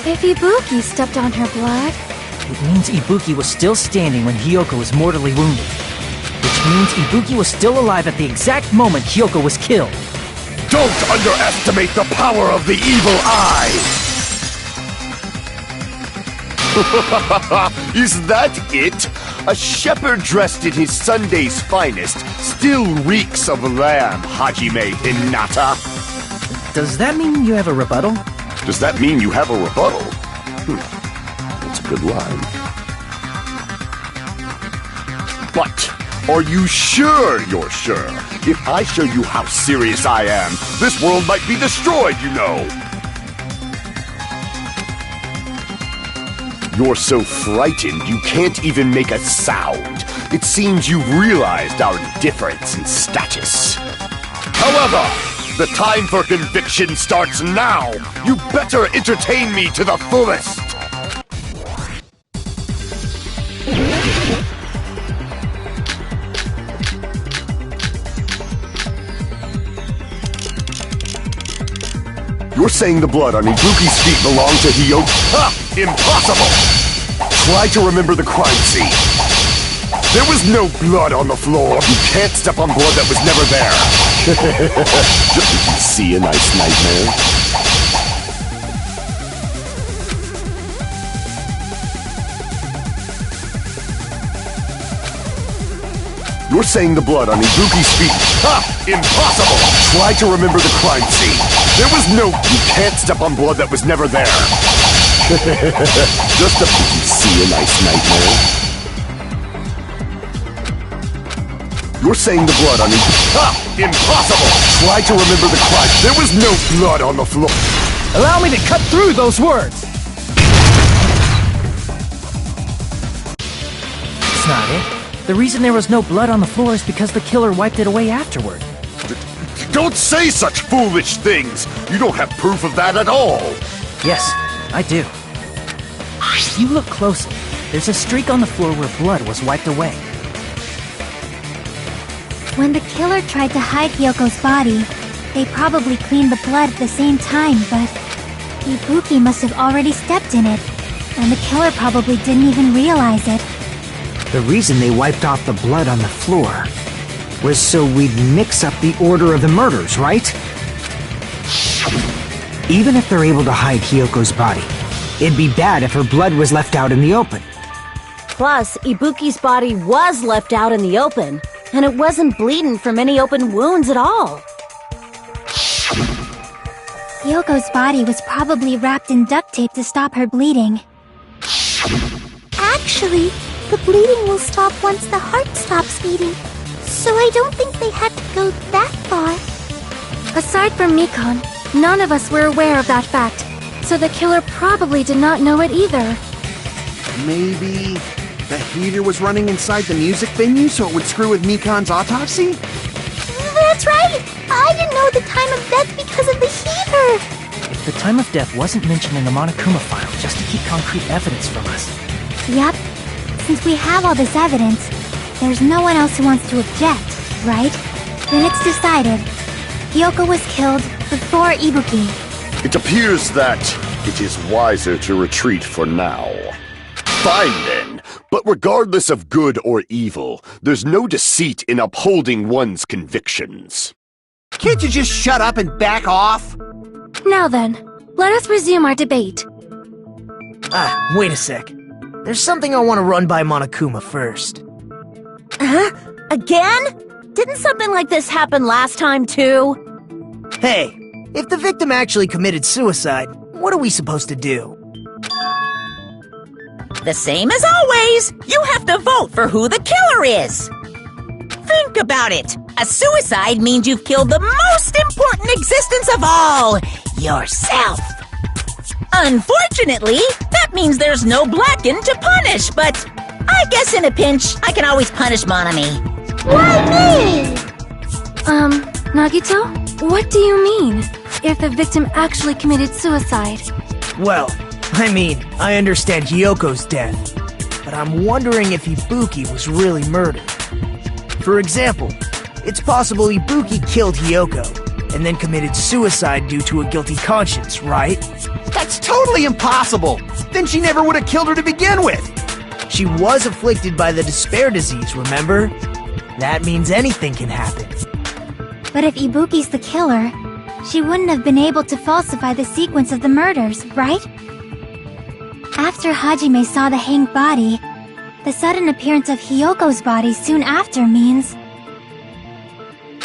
If Ibuki stepped on her blood... It means Ibuki was still standing when Hiyoko was mortally wounded. Which means Ibuki was still alive at the exact moment Hyoko was killed. Don't underestimate the power of the evil eye! Is that it? A shepherd dressed in his Sunday's finest still reeks of lamb, Hajime Hinata. Does that mean you have a rebuttal? Does that mean you have a rebuttal? That's a good line. But, are you sure you're sure? If I show you how serious I am, this world might be destroyed, you know! You're so frightened you can't even make a sound. It seems you've realized our difference in status. However, the time for conviction starts now! You better entertain me to the fullest! You're saying the blood on Ibuki's feet belonged to Hyoko? Ha! Impossible! Try to remember the crime scene. There was no blood on the floor. You can't step on blood that was never there. Did you see a nice nightmare? You're saying the blood on Ibuki's feet. Ha! Impossible! Try to remember the crime scene. There was no... You can't step on blood that was never there. Just a... Did you see a nice nightmare? You're saying the blood on Ibuki... Ha! Impossible! Try to remember the crime. There was no blood on the floor. Allow me to cut through those words! That's not it. The reason there was no blood on the floor is because the killer wiped it away afterward. Don't say such foolish things! You don't have proof of that at all! Yes, I do. If you look closely, there's a streak on the floor where blood was wiped away. When the killer tried to hide Hyoko's body, they probably cleaned the blood at the same time, but Ibuki must have already stepped in it, and the killer probably didn't even realize it. The reason they wiped off the blood on the floor was so we'd mix up the order of the murders, right? Even if they're able to hide Hyoko's body, it'd be bad if her blood was left out in the open. Plus, Ibuki's body was left out in the open, and it wasn't bleeding from any open wounds at all. Hyoko's body was probably wrapped in duct tape to stop her bleeding. Actually, the bleeding will stop once the heart stops beating, so I don't think they had to go that far. Aside from Mikon, none of us were aware of that fact, so the killer probably did not know it either. Maybe the heater was running inside the music venue so it would screw with Mikon's autopsy? That's right! I didn't know the time of death because of the heater! If the time of death wasn't mentioned in the Monokuma file just to keep concrete evidence from us. Yep. Since we have all this evidence, there's no one else who wants to object, right? Then it's decided. Hyoko was killed before Ibuki. It appears that it is wiser to retreat for now. Fine then, but regardless of good or evil, there's no deceit in upholding one's convictions. Can't you just shut up and back off? Now then, let us resume our debate. Wait a sec. There's something I want to run by Monokuma first. Huh? Again? Didn't something like this happen last time, too? Hey, if the victim actually committed suicide, what are we supposed to do? The same as always. You have to vote for who the killer is. Think about it. A suicide means you've killed the most important existence of all, yourself. Unfortunately, that means there's no Blacken to punish, but I guess in a pinch, I can always punish Monami. Why me? Nagito? What do you mean? If the victim actually committed suicide? Well, I mean, I understand Hyoko's death, but I'm wondering if Ibuki was really murdered. For example, it's possible Ibuki killed Hyoko, and then committed suicide due to a guilty conscience, right? That's totally impossible! Then she never would have killed her to begin with! She was afflicted by the Despair disease, remember? That means anything can happen. But if Ibuki's the killer, she wouldn't have been able to falsify the sequence of the murders, right? After Hajime saw the hanged body, the sudden appearance of Hiyoko's body soon after means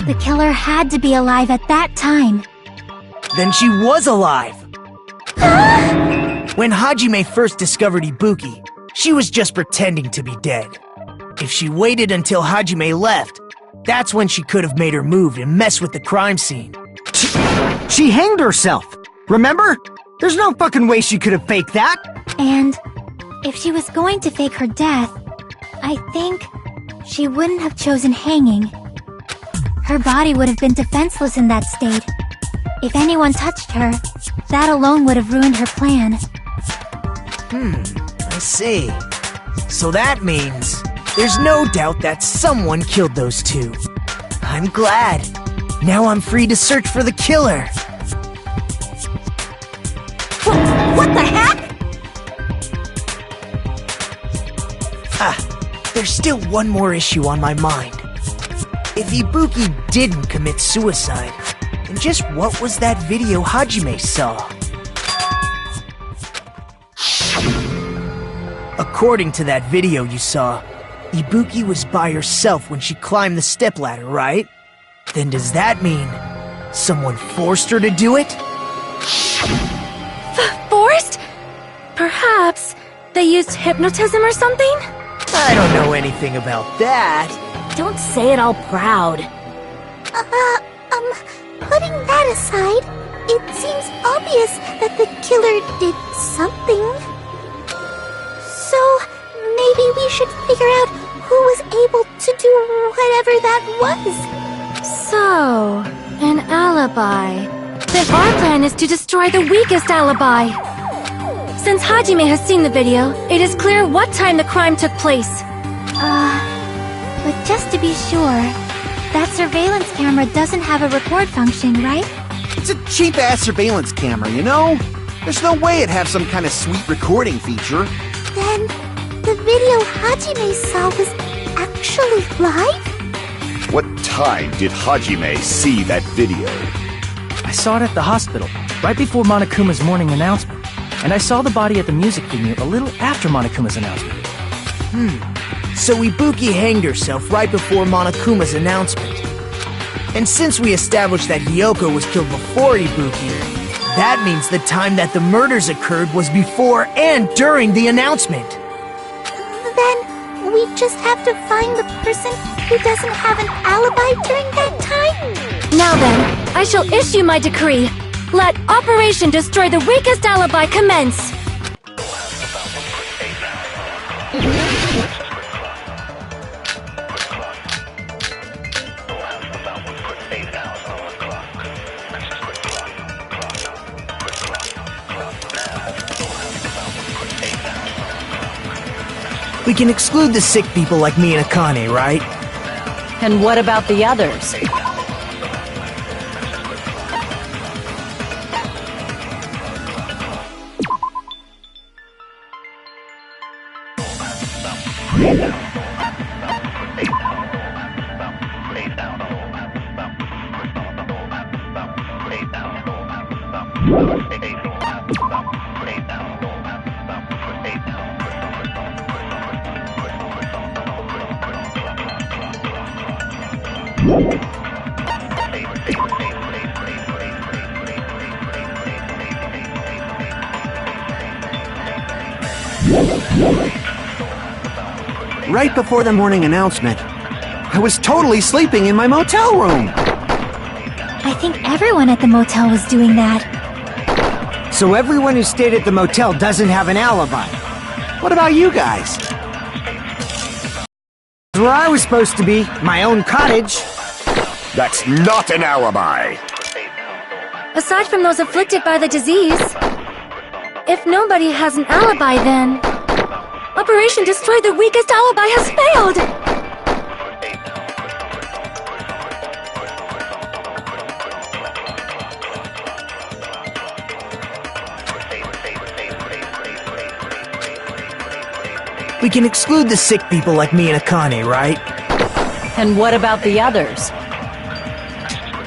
the killer had to be alive at that time. Then she was alive! When Hajime first discovered Ibuki, she was just pretending to be dead. If she waited until Hajime left, that's when she could have made her move and mess with the crime scene. She hanged herself! Remember? There's no fucking way she could have faked that! And if she was going to fake her death, I think she wouldn't have chosen hanging. Her body would have been defenseless in that state. If anyone touched her, that alone would have ruined her plan. I see. So that means there's no doubt that someone killed those two. I'm glad. Now I'm free to search for the killer. What the heck? There's still one more issue on my mind. If Ibuki didn't commit suicide, then just what was that video Hajime saw? According to that video you saw, Ibuki was by herself when she climbed the stepladder, right? Then does that mean someone forced her to do it? Forced? Perhaps they used hypnotism or something? I don't know anything about that. Don't say it all proud. Putting that aside, it seems obvious that the killer did something. So, maybe we should figure out who was able to do whatever that was. So, an alibi. Then our plan is to destroy the weakest alibi. Since Hajime has seen the video, it is clear what time the crime took place. But just to be sure, that surveillance camera doesn't have a record function, right? It's a cheap-ass surveillance camera, you know? There's no way it'd have some kind of sweet recording feature. Then, the video Hajime saw was actually live? What time did Hajime see that video? I saw it at the hospital, right before Monokuma's morning announcement. And I saw the body at the music venue a little after Monokuma's announcement. So Ibuki hanged herself right before Monokuma's announcement. And since we established that Hiyoko was killed before Ibuki, that means the time that the murders occurred was before and during the announcement. Then, we just have to find the person who doesn't have an alibi during that time? Now then, I shall issue my decree. Let Operation Destroy the Weakest Alibi commence! We can exclude the sick people like me and Akane, right? And what about the others? Right before the morning announcement, I was totally sleeping in my motel room. I think everyone at the motel was doing that. So everyone who stayed at the motel doesn't have an alibi. What about you guys? Where I was supposed to be, my own cottage. That's not an alibi! Aside from those afflicted by the disease, if nobody has an alibi, then Operation Destroy the Weakest Alibi has failed! We can exclude the sick people like me and Akane, right? And what about the others?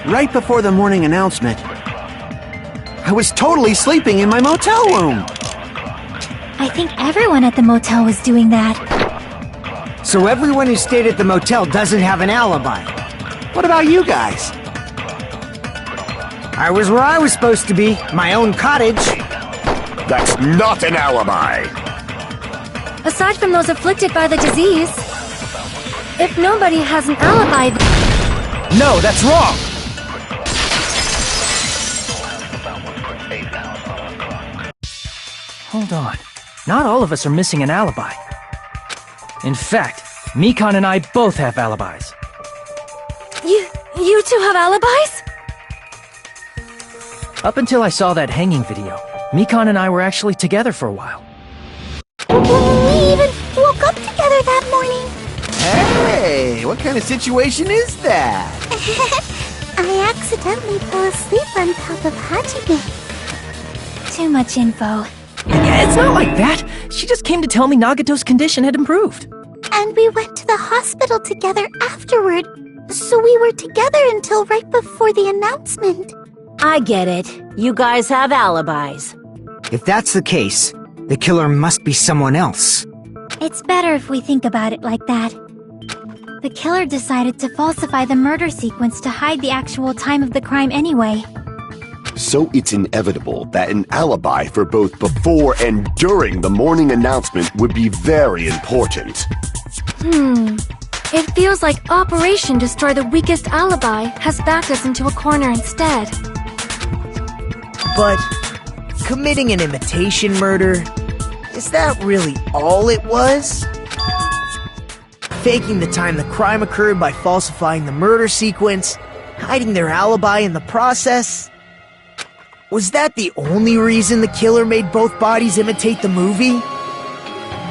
Right before the morning announcement, I was totally sleeping in my motel room. I think everyone at the motel was doing that. So everyone who stayed at the motel doesn't have an alibi. What about you guys? I was where I was supposed to be, my own cottage. That's not an alibi! Aside from those afflicted by the disease, if nobody has an alibi... No, that's wrong! Hold on. Not all of us are missing an alibi. In fact, Mikan and I both have alibis. You two have alibis? Up until I saw that hanging video, Mikan and I were actually together for a while. We even woke up together that morning. Hey, what kind of situation is that? I accidentally fell asleep on top of Hajime. Too much info. Yeah, it's not like that. She just came to tell me Nagato's condition had improved. And we went to the hospital together afterward. So we were together until right before the announcement. I get it. You guys have alibis. If that's the case, the killer must be someone else. It's better if we think about it like that. The killer decided to falsify the murder sequence to hide the actual time of the crime anyway. So it's inevitable that an alibi for both before and during the morning announcement would be very important. It feels like Operation Destroy the Weakest Alibi has backed us into a corner instead. But committing an imitation murder, is that really all it was? Faking the time the crime occurred by falsifying the murder sequence, hiding their alibi in the process? Was that the only reason the killer made both bodies imitate the movie?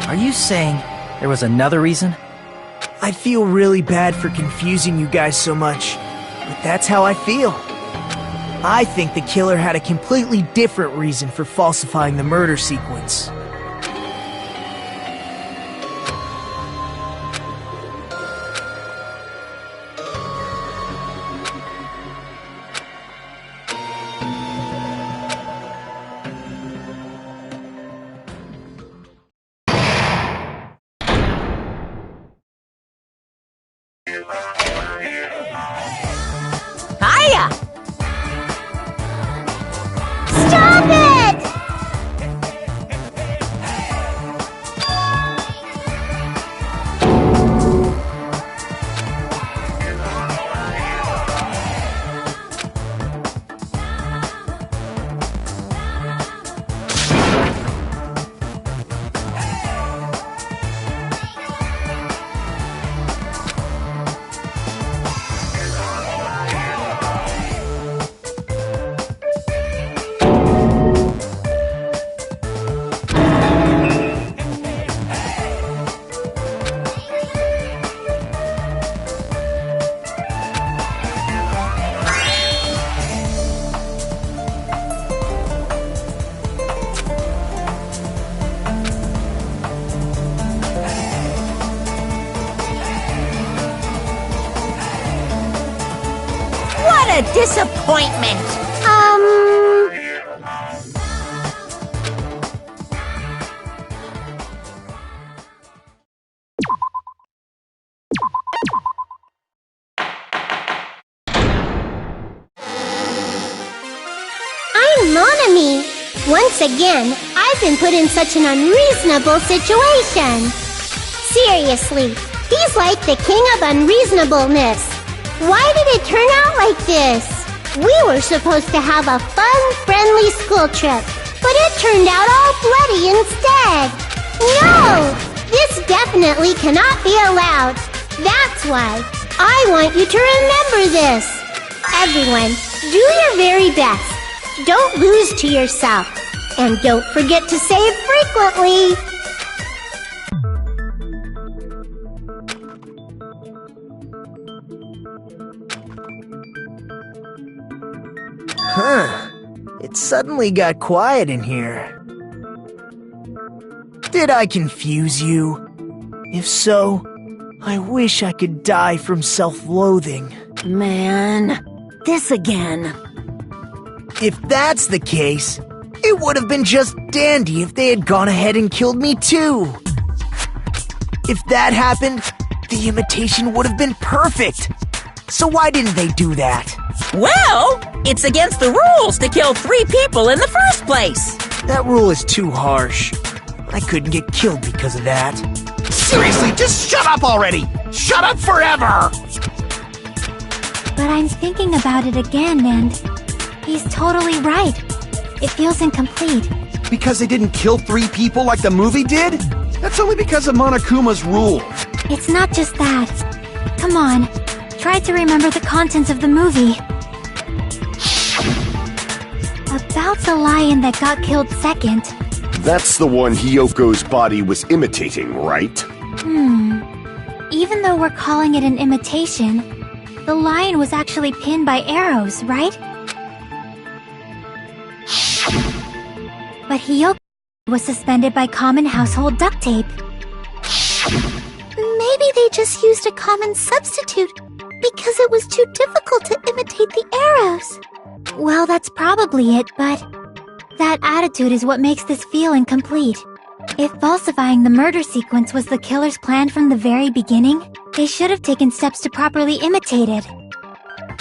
Are you saying there was another reason? I feel really bad for confusing you guys so much, but that's how I feel. I think the killer had a completely different reason for falsifying the murder sequence. Hiya! Stop it! What a disappointment! I'm Monami. Once again, I've been put in such an unreasonable situation. Seriously, he's like the king of unreasonableness. Why did it turn out like this? We were supposed to have a fun, friendly school trip, but it turned out all bloody instead. No! This definitely cannot be allowed. That's why I want you to remember this. Everyone, do your very best. Don't lose to yourself. And don't forget to save frequently. Huh. It suddenly got quiet in here. Did I confuse you? If so, I wish I could die from self-loathing. Man, this again. If that's the case, it would have been just dandy if they had gone ahead and killed me too. If that happened, the imitation would have been perfect. So why didn't they do that? Well, it's against the rules to kill 3 people in the first place. That rule is too harsh. I couldn't get killed because of that. Seriously, just shut up already! Shut up forever! But I'm thinking about it again, and he's totally right. It feels incomplete. Because they didn't kill 3 people like the movie did? That's only because of Monokuma's rule. It's not just that. Come on, try to remember the contents of the movie. About the lion that got killed second. That's the one Hiyoko's body was imitating, right? Even though we're calling it an imitation, the lion was actually pinned by arrows, right? But Hiyoko was suspended by common household duct tape. Maybe they just used a common substitute because it was too difficult to imitate the arrows. Well, that's probably it, but that attitude is what makes this feel incomplete. If falsifying the murder sequence was the killer's plan from the very beginning, they should have taken steps to properly imitate it.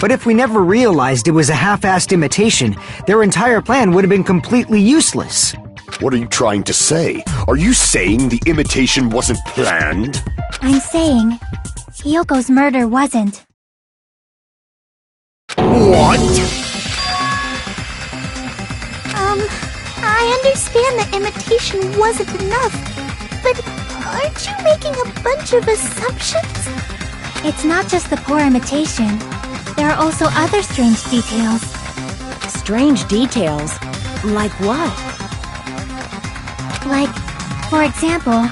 But if we never realized it was a half-assed imitation, their entire plan would have been completely useless. What are you trying to say? Are you saying the imitation wasn't planned? I'm saying, Hiyoko's murder wasn't. What? I understand that imitation wasn't enough, but aren't you making a bunch of assumptions? It's not just the poor imitation. There are also other strange details. Strange details? Like what? Like, for example,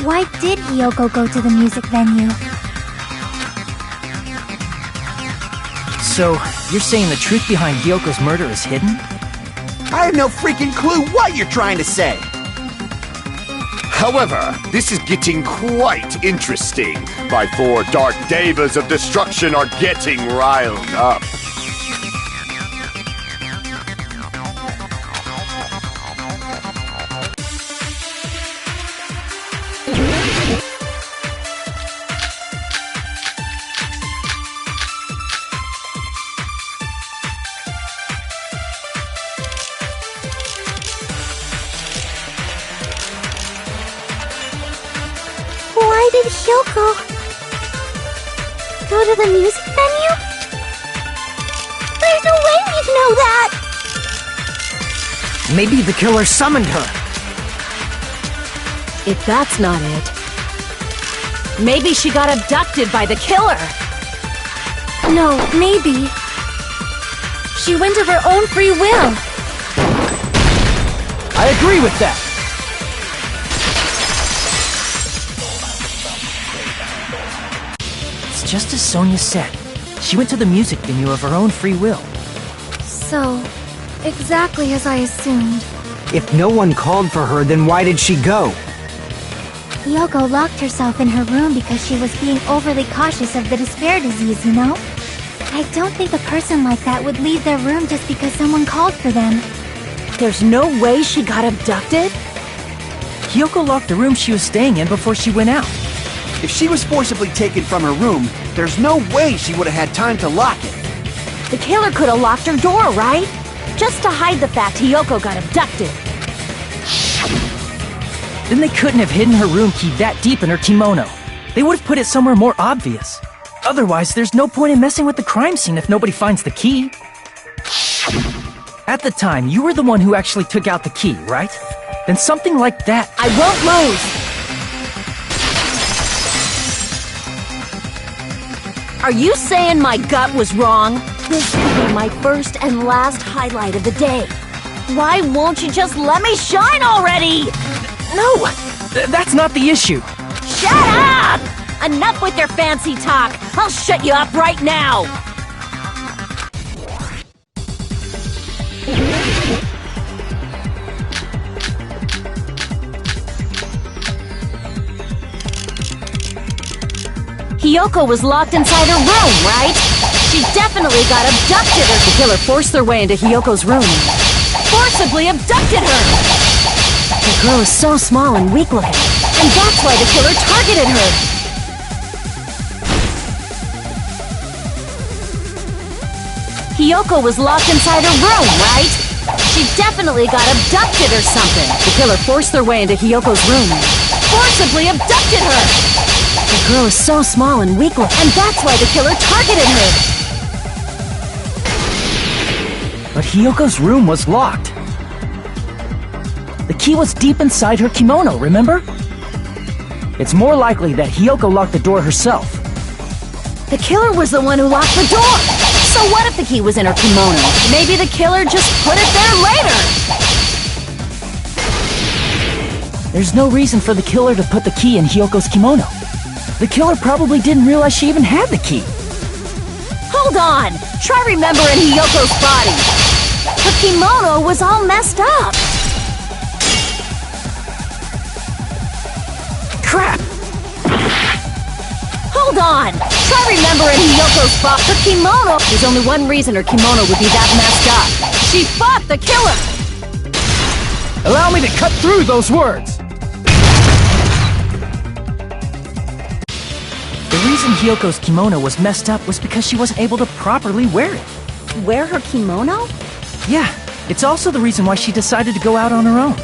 why did Hiyoko go to the music venue? So, you're saying the truth behind Hyoko's murder is hidden? I have no freaking clue what you're trying to say. However, this is getting quite interesting. My 4 dark devas of destruction are getting riled up. Why did Hyoko go to the music venue? There's no way we'd know that! Maybe the killer summoned her. If that's not it, maybe she got abducted by the killer. No, maybe. She went of her own free will. I agree with that! It's just as Sonia said. She went to the music venue of her own free will. So, exactly as I assumed. If no one called for her, then why did she go? Hyoko locked herself in her room because she was being overly cautious of the despair disease, you know? I don't think a person like that would leave their room just because someone called for them. There's no way she got abducted? Hyoko locked the room she was staying in before she went out. If she was forcibly taken from her room, there's no way she would have had time to lock it. The killer could have locked her door, right? Just to hide the fact Hyoko got abducted. Then they couldn't have hidden her room key that deep in her kimono. They would have put it somewhere more obvious. Otherwise, there's no point in messing with the crime scene if nobody finds the key. At the time, you were the one who actually took out the key, right? Then something like that... I won't lose! Are you saying my gut was wrong? This could be my first and last highlight of the day. Why won't you just let me shine already? No! That's not the issue. Shut up! Enough with your fancy talk! I'll shut you up right now! Hiyoko was locked inside her room, right? She definitely got abducted or the killer forced their way into Hiyoko's room and forcibly abducted her! The girl is so small and weak-looking, and that's why the killer targeted her! Hiyoko was locked inside her room, right? She definitely got abducted or something. The killer forced their way into Hiyoko's room and forcibly abducted her! The girl is so small and weak-looking, and that's why the killer targeted her! But Hiyoko's room was locked. The key was deep inside her kimono, remember? It's more likely that Hiyoko locked the door herself. The killer was the one who locked the door! So what if the key was in her kimono? Maybe the killer just put it there later! There's no reason for the killer to put the key in Hiyoko's kimono. The killer probably didn't realize she even had the key. Hold on! Try remembering Hiyoko's body! Her kimono was all messed up! Crap! Hold on! Try remembering Hiyoko's body! Her kimono! There's only one reason her kimono would be that messed up. She fought the killer! Allow me to cut through those words! The reason Hiyoko's kimono was messed up was because she wasn't able to properly wear it. Wear her kimono? Yeah, it's also the reason why she decided to go out on her own.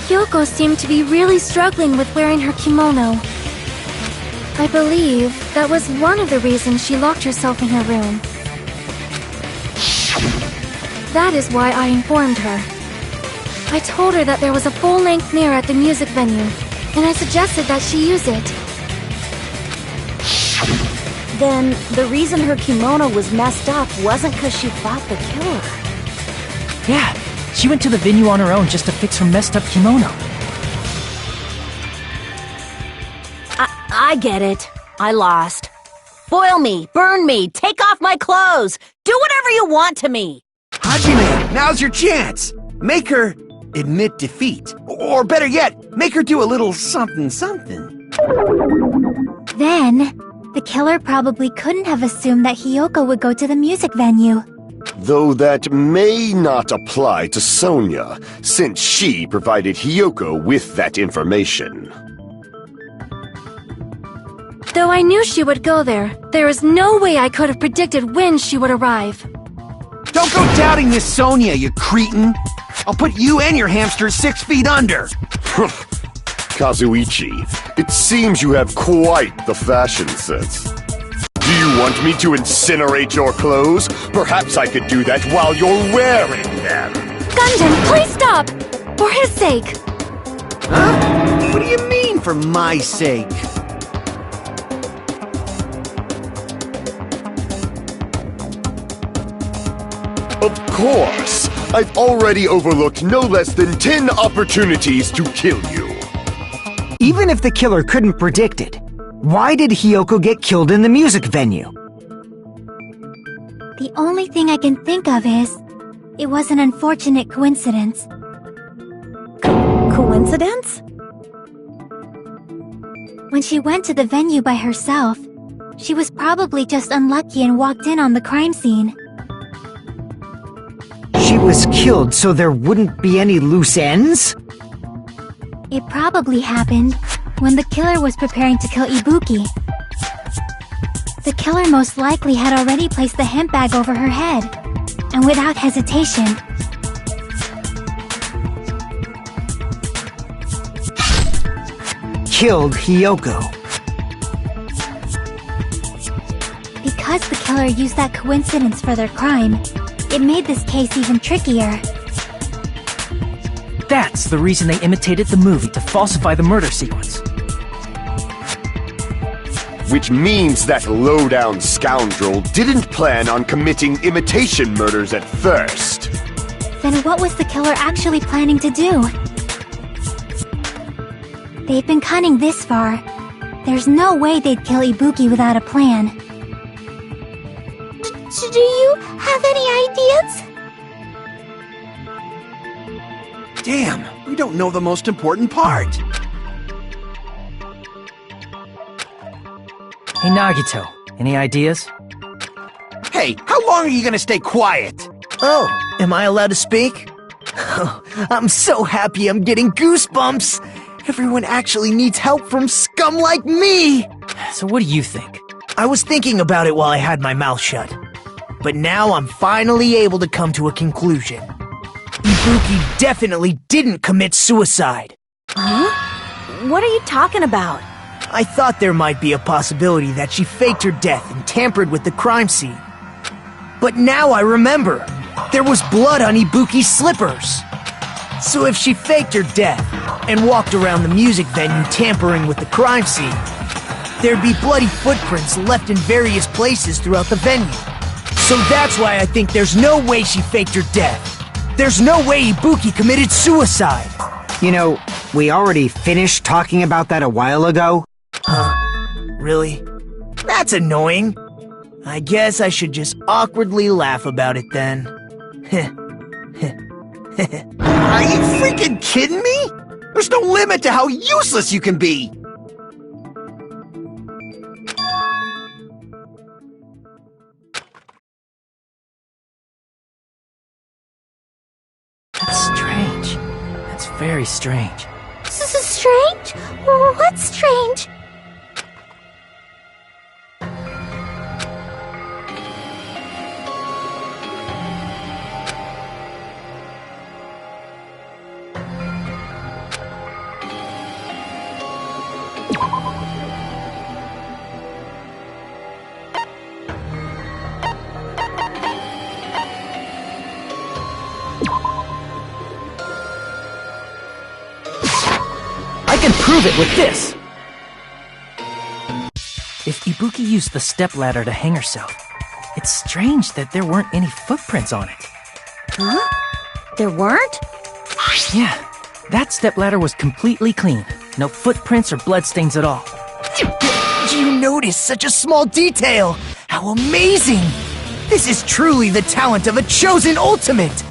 Hiyoko seemed to be really struggling with wearing her kimono. I believe that was one of the reasons she locked herself in her room. That is why I informed her. I told her that there was a full-length mirror at the music venue, and I suggested that she use it. Then, the reason her kimono was messed up wasn't because she fought the killer. Yeah, she went to the venue on her own just to fix her messed up kimono. I get it. I lost. Boil me, burn me, take off my clothes, do whatever you want to me! Hajime, now's your chance! Make her admit defeat. Or better yet, make her do a little something. Then, the killer probably couldn't have assumed that Hiyoko would go to the music venue. Though that may not apply to Sonia, since she provided Hiyoko with that information. Though I knew she would go there, there is no way I could have predicted when she would arrive. Don't go doubting Miss Sonia, you cretin! I'll put you and your hamster 6 feet under! Kazuichi, it seems you have quite the fashion sense. Do you want me to incinerate your clothes? Perhaps I could do that while you're wearing them. Gundam, please stop! For his sake! Huh? What do you mean, for my sake? Of course! I've already overlooked no less than 10 opportunities to kill you. Even if the killer couldn't predict it, why did Hiyoko get killed in the music venue? The only thing I can think of is, it was an unfortunate coincidence. Coincidence? When she went to the venue by herself, she was probably just unlucky and walked in on the crime scene. She was killed so there wouldn't be any loose ends? It probably happened when the killer was preparing to kill Ibuki. The killer most likely had already placed the hemp bag over her head, and without hesitation, killed Hiyoko. Because the killer used that coincidence for their crime, it made this case even trickier. That's the reason they imitated the movie to falsify the murder sequence. Which means that low-down scoundrel didn't plan on committing imitation murders at first. Then what was the killer actually planning to do? They've been cunning this far. There's no way they'd kill Ibuki without a plan. Do you have any ideas? Damn, we don't know the most important part. Hey Nagito, any ideas? Hey, how long are you gonna stay quiet? Oh, am I allowed to speak? I'm so happy I'm getting goosebumps! Everyone actually needs help from scum like me! So what do you think? I was thinking about it while I had my mouth shut. But now I'm finally able to come to a conclusion. Ibuki definitely didn't commit suicide. Huh? What are you talking about? I thought there might be a possibility that she faked her death and tampered with the crime scene. But now I remember. There was blood on Ibuki's slippers. So if she faked her death and walked around the music venue tampering with the crime scene, there'd be bloody footprints left in various places throughout the venue. So that's why I think there's no way she faked her death. There's no way Ibuki committed suicide. You know, we already finished talking about that a while ago. Huh? Really? That's annoying. I guess I should just awkwardly laugh about it then. Are you freaking kidding me? There's no limit to how useless you can be! That's strange. That's very strange. Strange? What's strange? I can prove it with this! If Ibuki used the stepladder to hang herself, it's strange that there weren't any footprints on it. Huh? There weren't? Yeah, that stepladder was completely clean. No footprints or bloodstains at all. You noticed such a small detail! How amazing! This is truly the talent of a chosen ultimate!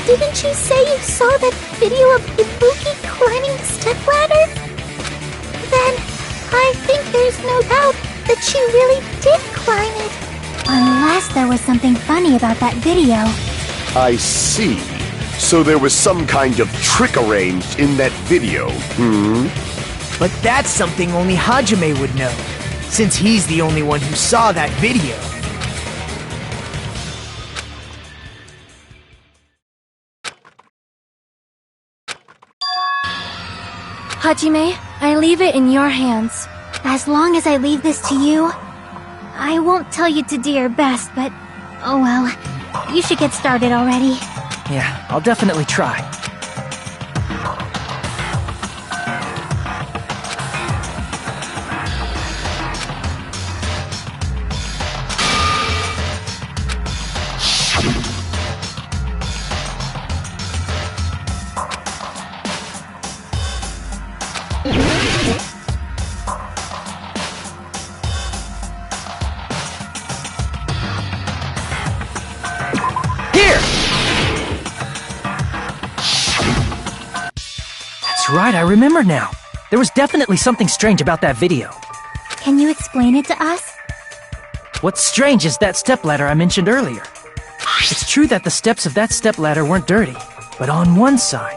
Didn't you say you saw that video of Ibuki climbing the stepladder? Then, I think there's no doubt that she really did climb it. Unless there was something funny about that video. I see. So there was some kind of trick arranged in that video, But that's something only Hajime would know, since he's the only one who saw that video. Hajime, I leave it in your hands. As long as I leave this to you, I won't tell you to do your best, but oh well, you should get started already. Yeah, I'll definitely try. Right, I remember now. There was definitely something strange about that video. Can you explain it to us? What's strange is that stepladder I mentioned earlier. It's true that the steps of that stepladder weren't dirty, but on one side,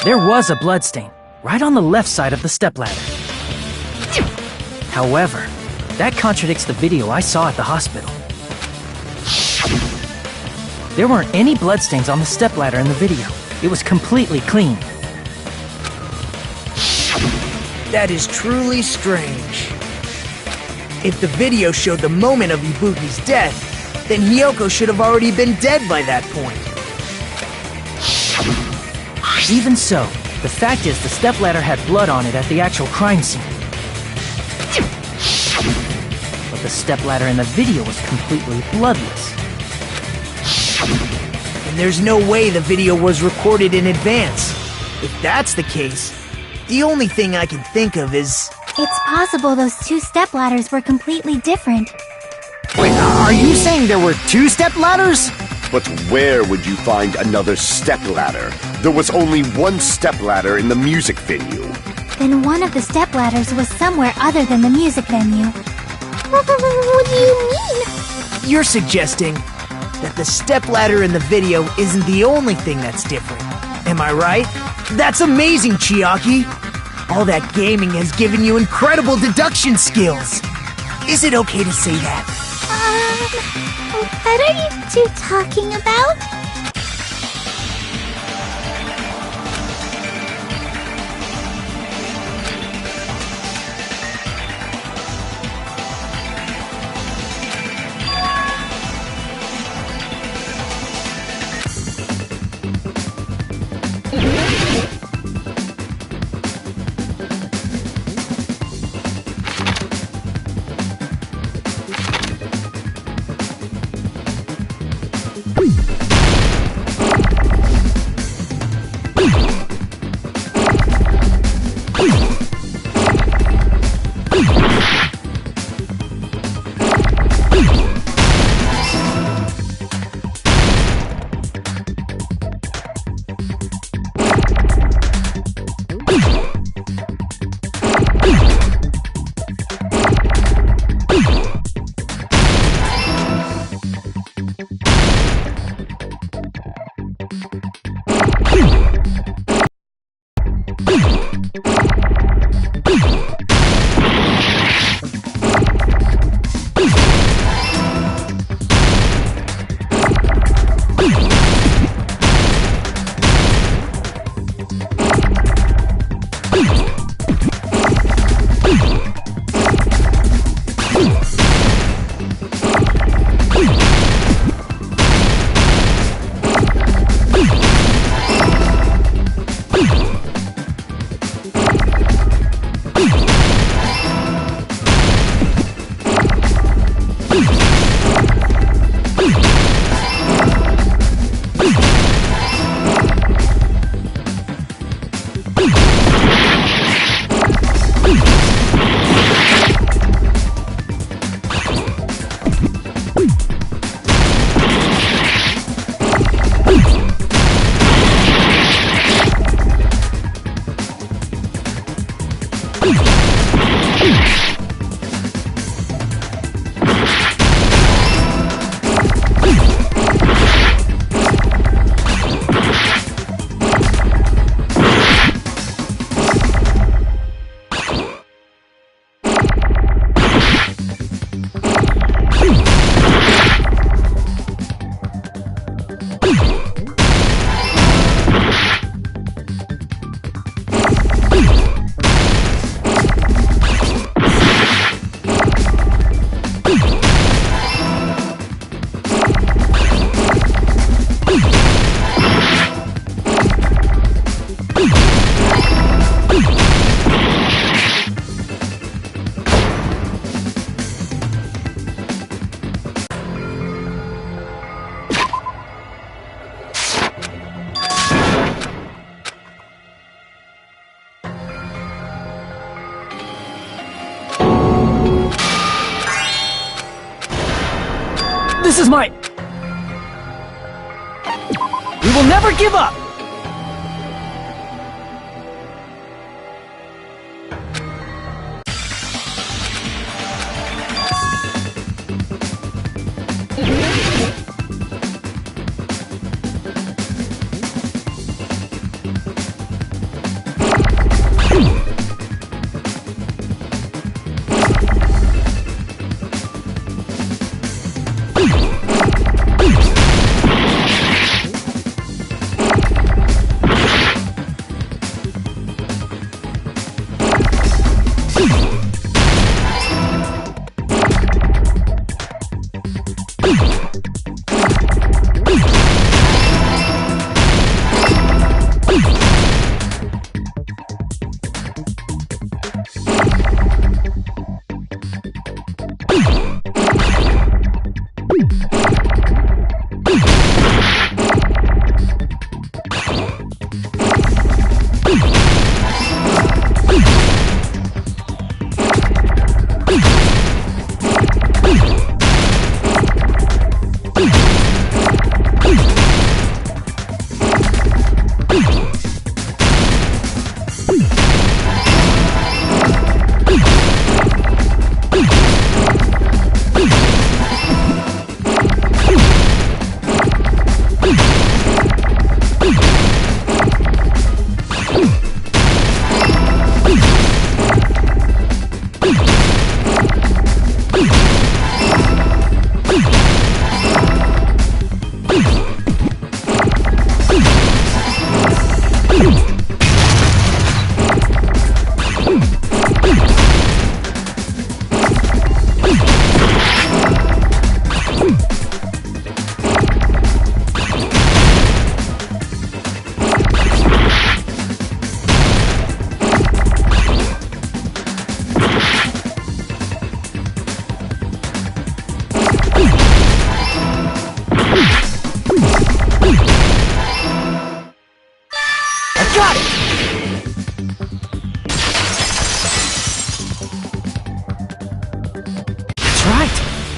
there was a bloodstain, right on the left side of the stepladder. However, that contradicts the video I saw at the hospital. There weren't any bloodstains on the stepladder in the video. It was completely clean. That is truly strange. If the video showed the moment of Ibuki's death, then Hiyoko should have already been dead by that point. Even so, the fact is the stepladder had blood on it at the actual crime scene. But the stepladder in the video was completely bloodless. And there's no way the video was recorded in advance. If that's the case, the only thing I can think of is... It's possible those two stepladders were completely different. Wait, are you saying there were two stepladders? But where would you find another stepladder? There was only one stepladder in the music venue. Then one of the stepladders was somewhere other than the music venue. What do you mean? You're suggesting that the stepladder in the video isn't the only thing that's different. Am I right? That's amazing, Chiaki! All that gaming has given you incredible deduction skills! Is it okay to say that? What are you two talking about? This is my... We will never give up!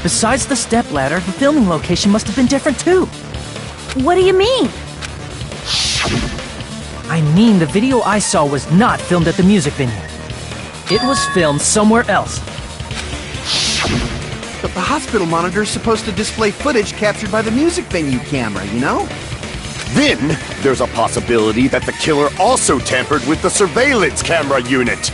Besides the stepladder, the filming location must have been different too. What do you mean? I mean, the video I saw was not filmed at the music venue. It was filmed somewhere else. But the hospital monitor's supposed to display footage captured by the music venue camera, you know? Then, there's a possibility that the killer also tampered with the surveillance camera unit.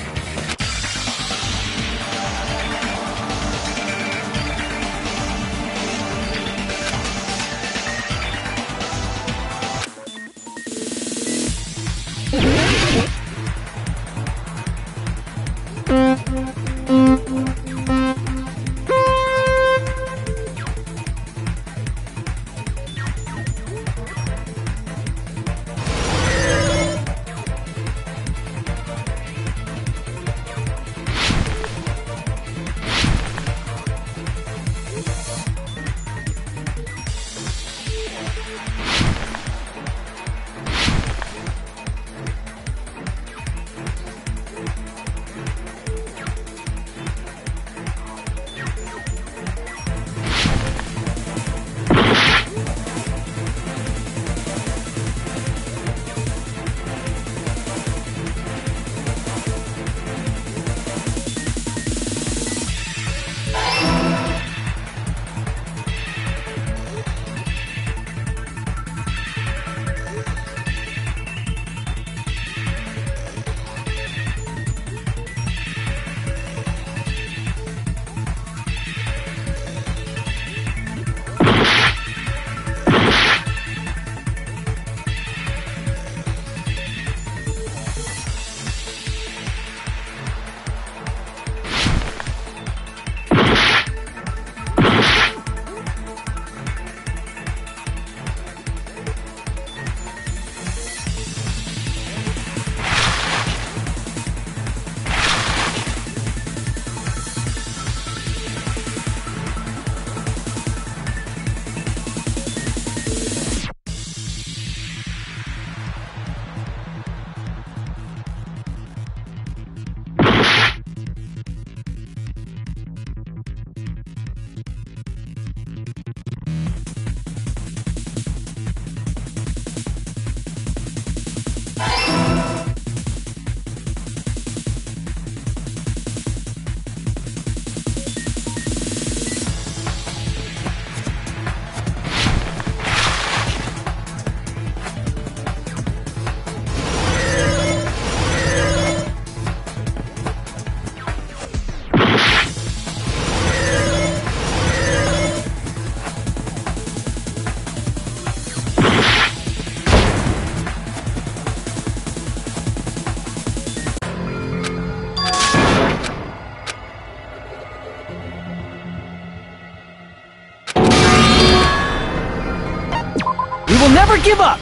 We will never give up!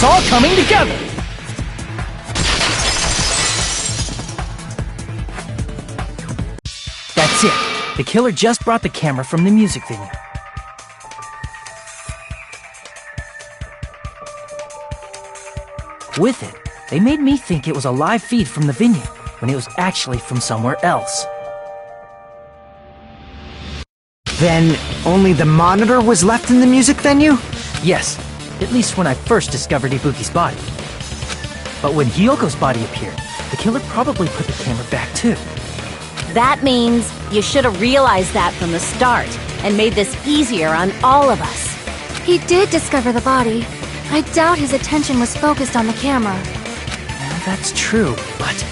all coming together! That's it. The killer just brought the camera from the music venue. With it, they made me think it was a live feed from the venue, when it was actually from somewhere else. Then, only the monitor was left in the music venue? Yes, at least when I first discovered Ibuki's body. But when Hyoko's body appeared, the killer probably put the camera back too. That means you should have realized that from the start and made this easier on all of us. He did discover the body. I doubt his attention was focused on the camera. Well, that's true, but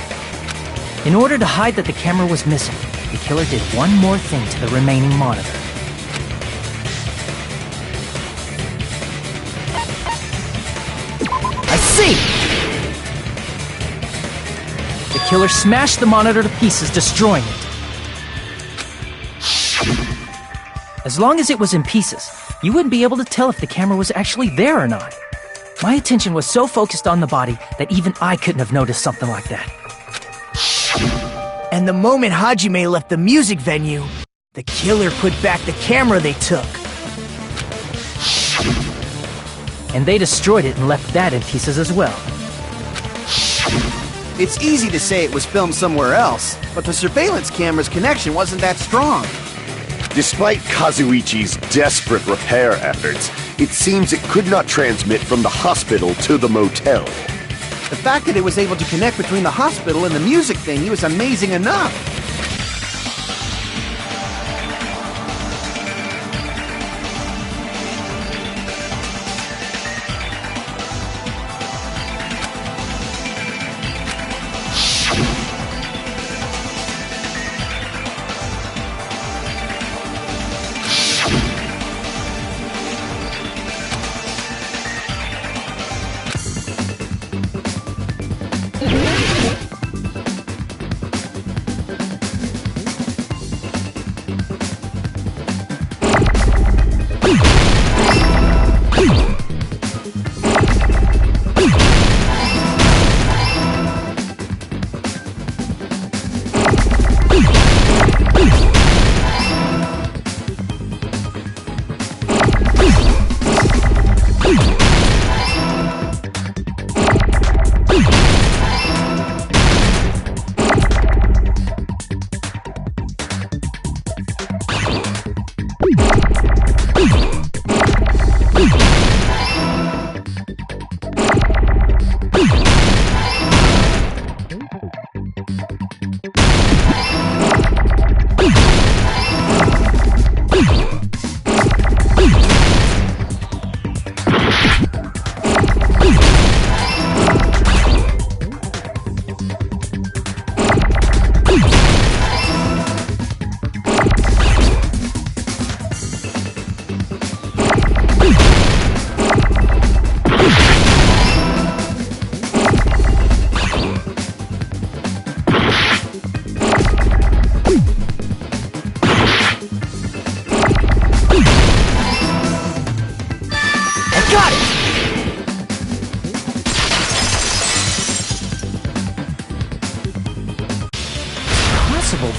in order to hide that the camera was missing, the killer did one more thing to the remaining monitor. I see! The killer smashed the monitor to pieces, destroying it. As long as it was in pieces, you wouldn't be able to tell if the camera was actually there or not. My attention was so focused on the body that even I couldn't have noticed something like that. And the moment Hajime left the music venue, the killer put back the camera they took. And they destroyed it and left that in pieces as well. It's easy to say it was filmed somewhere else, but the surveillance camera's connection wasn't that strong. Despite Kazuichi's desperate repair efforts, it seems it could not transmit from the hospital to the motel. The fact that it was able to connect between the hospital and the music venue is amazing enough.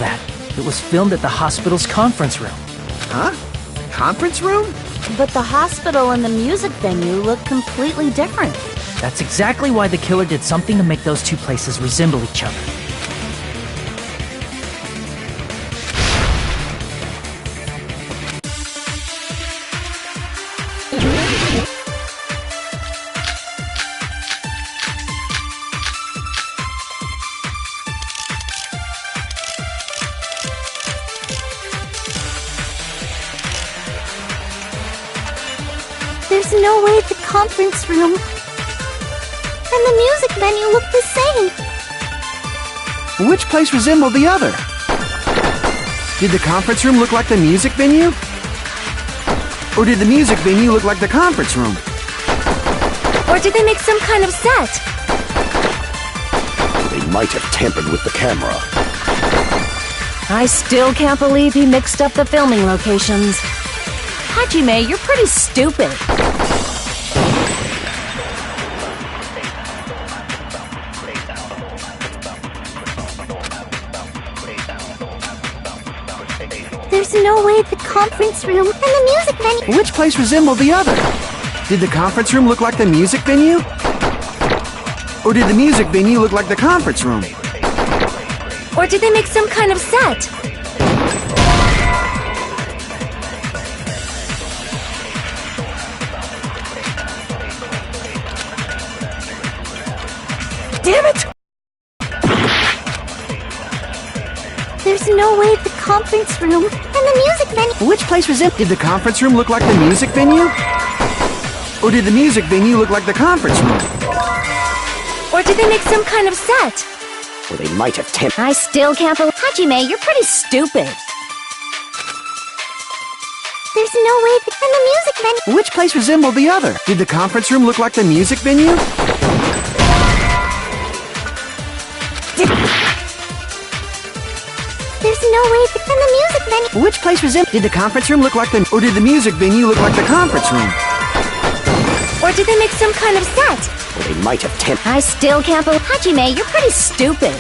That it was filmed at the hospital's conference room. Huh? Conference room? But the hospital and the music venue look completely different. That's exactly why the killer did something to make those two places resemble each other. There's no way the conference room and the music venue look the same. Which place resembled the other? Did the conference room look like the music venue? Or did the music venue look like the conference room? Or did they make some kind of set? They might have tampered with the camera. I still can't believe he mixed up the filming locations. Hajime, you're pretty stupid. There's no way the conference room and the music venue... Which place resembled the other? Did the conference room look like the music venue? Or did the music venue look like the conference room? Or did they make some kind of set? Damn it! There's no way the conference room and the music venue... Which place resembled... Did the conference room look like the music venue? Or did the music venue look like the conference room? Or did they make some kind of set? Or they might have tempted... I still can't believe... Hajime, you're pretty stupid. There's no way the... and the music venue... Which place resembled the other? Did the conference room look like the music venue? There's no way the... and the music venue... Which place resembled... Did the conference room look like the... Or did the music venue look like the conference room? Or did they make some kind of set? Or they might have tempted... I still can't believe... Hajime, you're pretty stupid.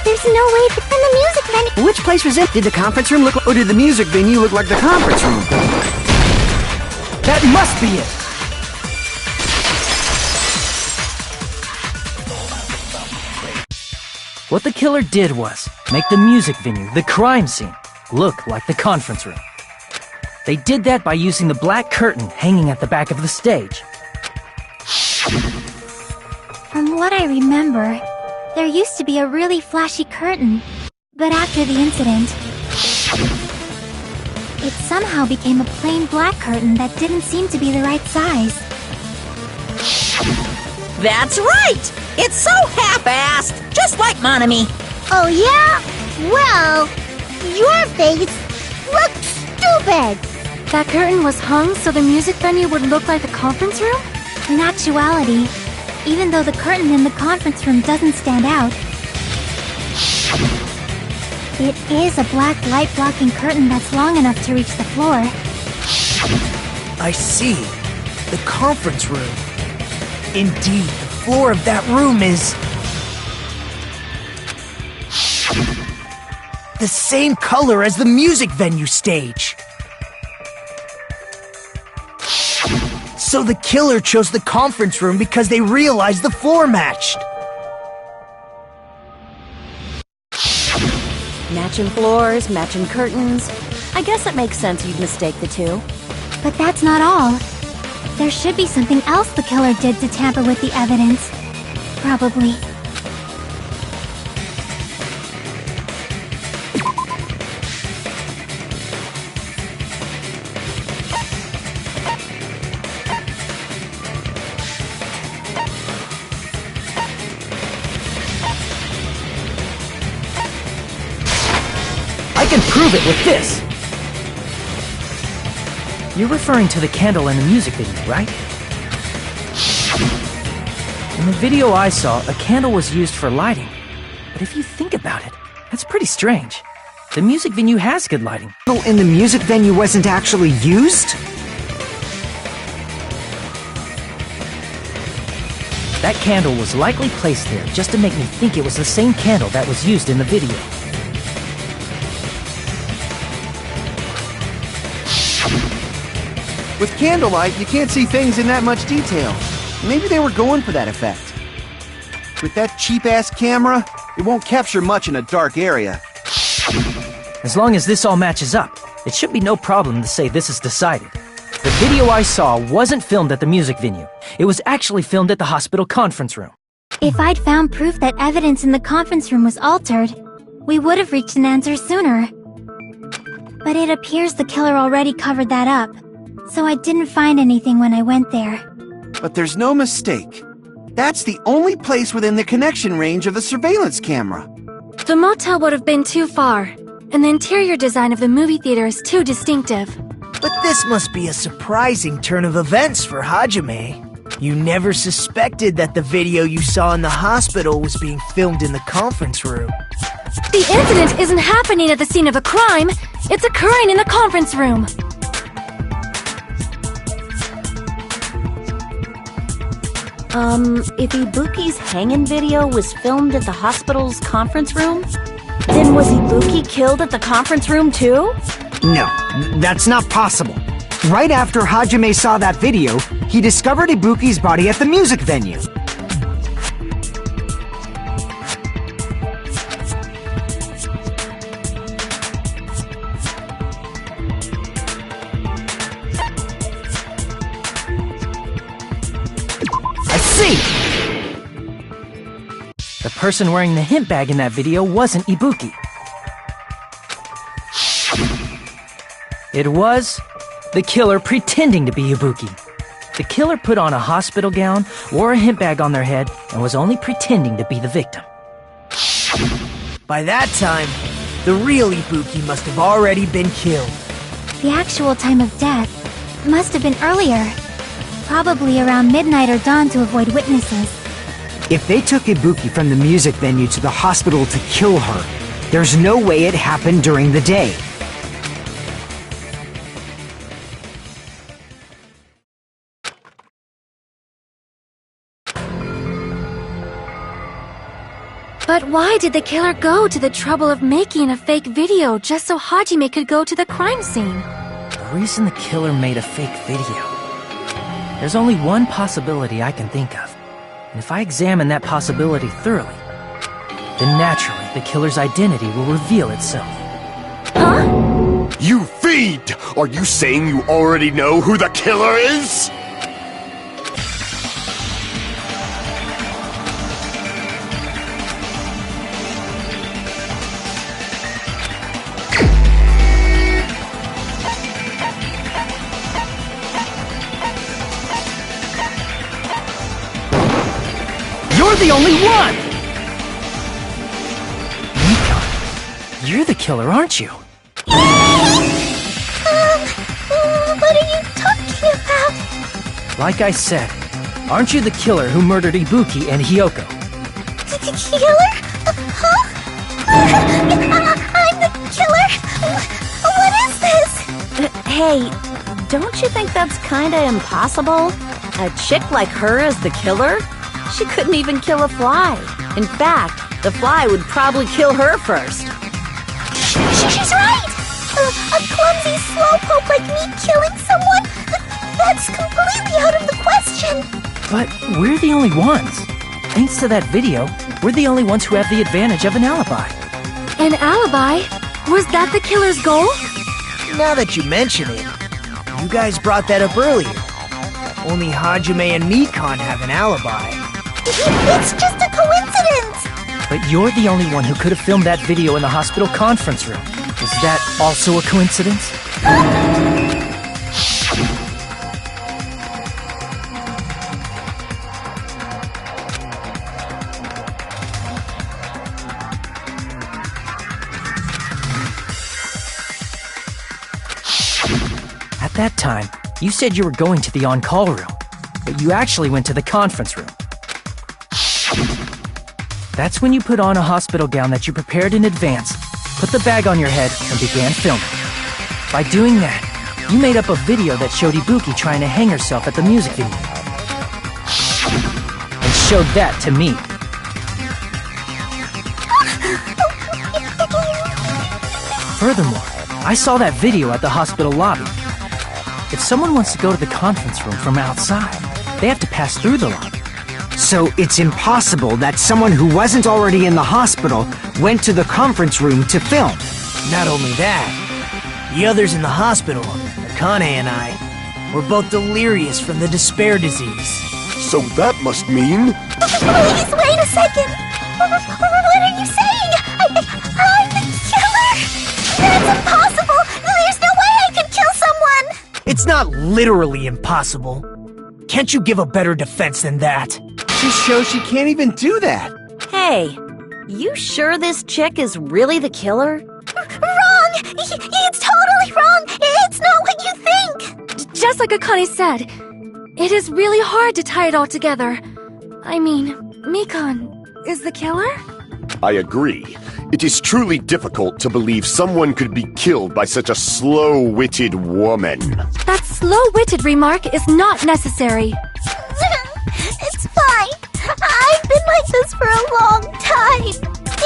There's no way the... and the music venue... Which place resembled... Did the conference room look like... Or did the music venue look like the conference room? That must be it! What the killer did was make the music venue, the crime scene, look like the conference room. They did that by using the black curtain hanging at the back of the stage. From what I remember, there used to be a really flashy curtain. But after the incident, it somehow became a plain black curtain that didn't seem to be the right size. That's right! It's so half-assed, just like Monami. Oh yeah? Well, your face looks stupid! That curtain was hung so the music venue would look like the conference room? In actuality, even though the curtain in the conference room doesn't stand out, it is a black light-blocking curtain that's long enough to reach the floor. I see. The conference room. Indeed, the floor of that room is... the same color as the music venue stage. So the killer chose the conference room because they realized the floor matched. Matching floors, matching curtains. I guess it makes sense you'd mistake the two. But that's not all. There should be something else the killer did to tamper with the evidence. Probably. I can prove it with this! You're referring to the candle in the music video, right? In the video I saw, a candle was used for lighting. But if you think about it, that's pretty strange. The music venue has good lighting. In the music venue wasn't actually used? That candle was likely placed there just to make me think it was the same candle that was used in the video. With candlelight, you can't see things in that much detail. Maybe they were going for that effect. With that cheap-ass camera, it won't capture much in a dark area. As long as this all matches up, it should be no problem to say this is decided. The video I saw wasn't filmed at the music venue. It was actually filmed at the hospital conference room. If I'd found proof that evidence in the conference room was altered, we would have reached an answer sooner. But it appears the killer already covered that up, so I didn't find anything when I went there. But there's no mistake. That's the only place within the connection range of the surveillance camera. The motel would have been too far, and the interior design of the movie theater is too distinctive. But this must be a surprising turn of events for Hajime. You never suspected that the video you saw in the hospital was being filmed in the conference room. The incident isn't happening at the scene of a crime, it's occurring in the conference room. If Ibuki's hanging video was filmed at the hospital's conference room, Then was Ibuki killed at the conference room too? No, that's not possible. Right after Hajime saw that video, he discovered Ibuki's body at the music venue. I see! The person wearing the hint bag in that video wasn't Ibuki. It was the killer pretending to be Ibuki. The killer put on a hospital gown, wore a hint bag on their head, and was only pretending to be the victim. By that time, the real Ibuki must have already been killed. The actual time of death must have been earlier. Probably around midnight or dawn to avoid witnesses. If they took Ibuki from the music venue to the hospital to kill her, there's no way it happened during the day. But why did the killer go to the trouble of making a fake video just so Hajime could go to the crime scene? The reason the killer made a fake video. There's only one possibility I can think of. And if I examine that possibility thoroughly, then naturally the killer's identity will reveal itself. Huh? You fiend! Are you saying you already know who the killer is? You're the only one! Mika, you're the killer, aren't you? What are you talking about? Like I said, aren't you the killer who murdered Ibuki and Hiyoko? Killer? Huh? I'm the killer? What is this? Hey, don't you think that's kinda impossible? A chick like her as the killer? She couldn't even kill a fly. In fact, the fly would probably kill her first. She's right! A clumsy slowpoke like me killing someone? That's completely out of the question! But we're the only ones. Thanks to that video, we're the only ones who have the advantage of an alibi. An alibi? Was that the killer's goal? Now that you mention it, you guys brought that up earlier. Only Hajime and Mikan have an alibi. It's just a coincidence! But you're the only one who could have filmed that video in the hospital conference room. Is that also a coincidence? At that time, you said you were going to the on-call room, but you actually went to the conference room. That's when you put on a hospital gown that you prepared in advance, put the bag on your head, and began filming. By doing that, you made up a video that showed Ibuki trying to hang herself at the music venue. And showed that to me. Furthermore, I saw that video at the hospital lobby. If someone wants to go to the conference room from outside, they have to pass through the lobby. So it's impossible that someone who wasn't already in the hospital went to the conference room to film. Not only that, the others in the hospital, Akane and I, were both delirious from the despair disease. So that must mean... Please, wait a second! What are you saying? I'm the killer? That's impossible! There's no way I could kill someone! It's not literally impossible. Can't you give a better defense than that? Just shows she can't even do that. Hey, you sure this chick is really the killer? Wrong! It's totally wrong! It's not what you think! Just like Akane said, it is really hard to tie it all together. I mean, Mikan is the killer? I agree. It is truly difficult to believe someone could be killed by such a slow-witted woman. That slow-witted remark is not necessary. It's fine. I've been like this for a long time.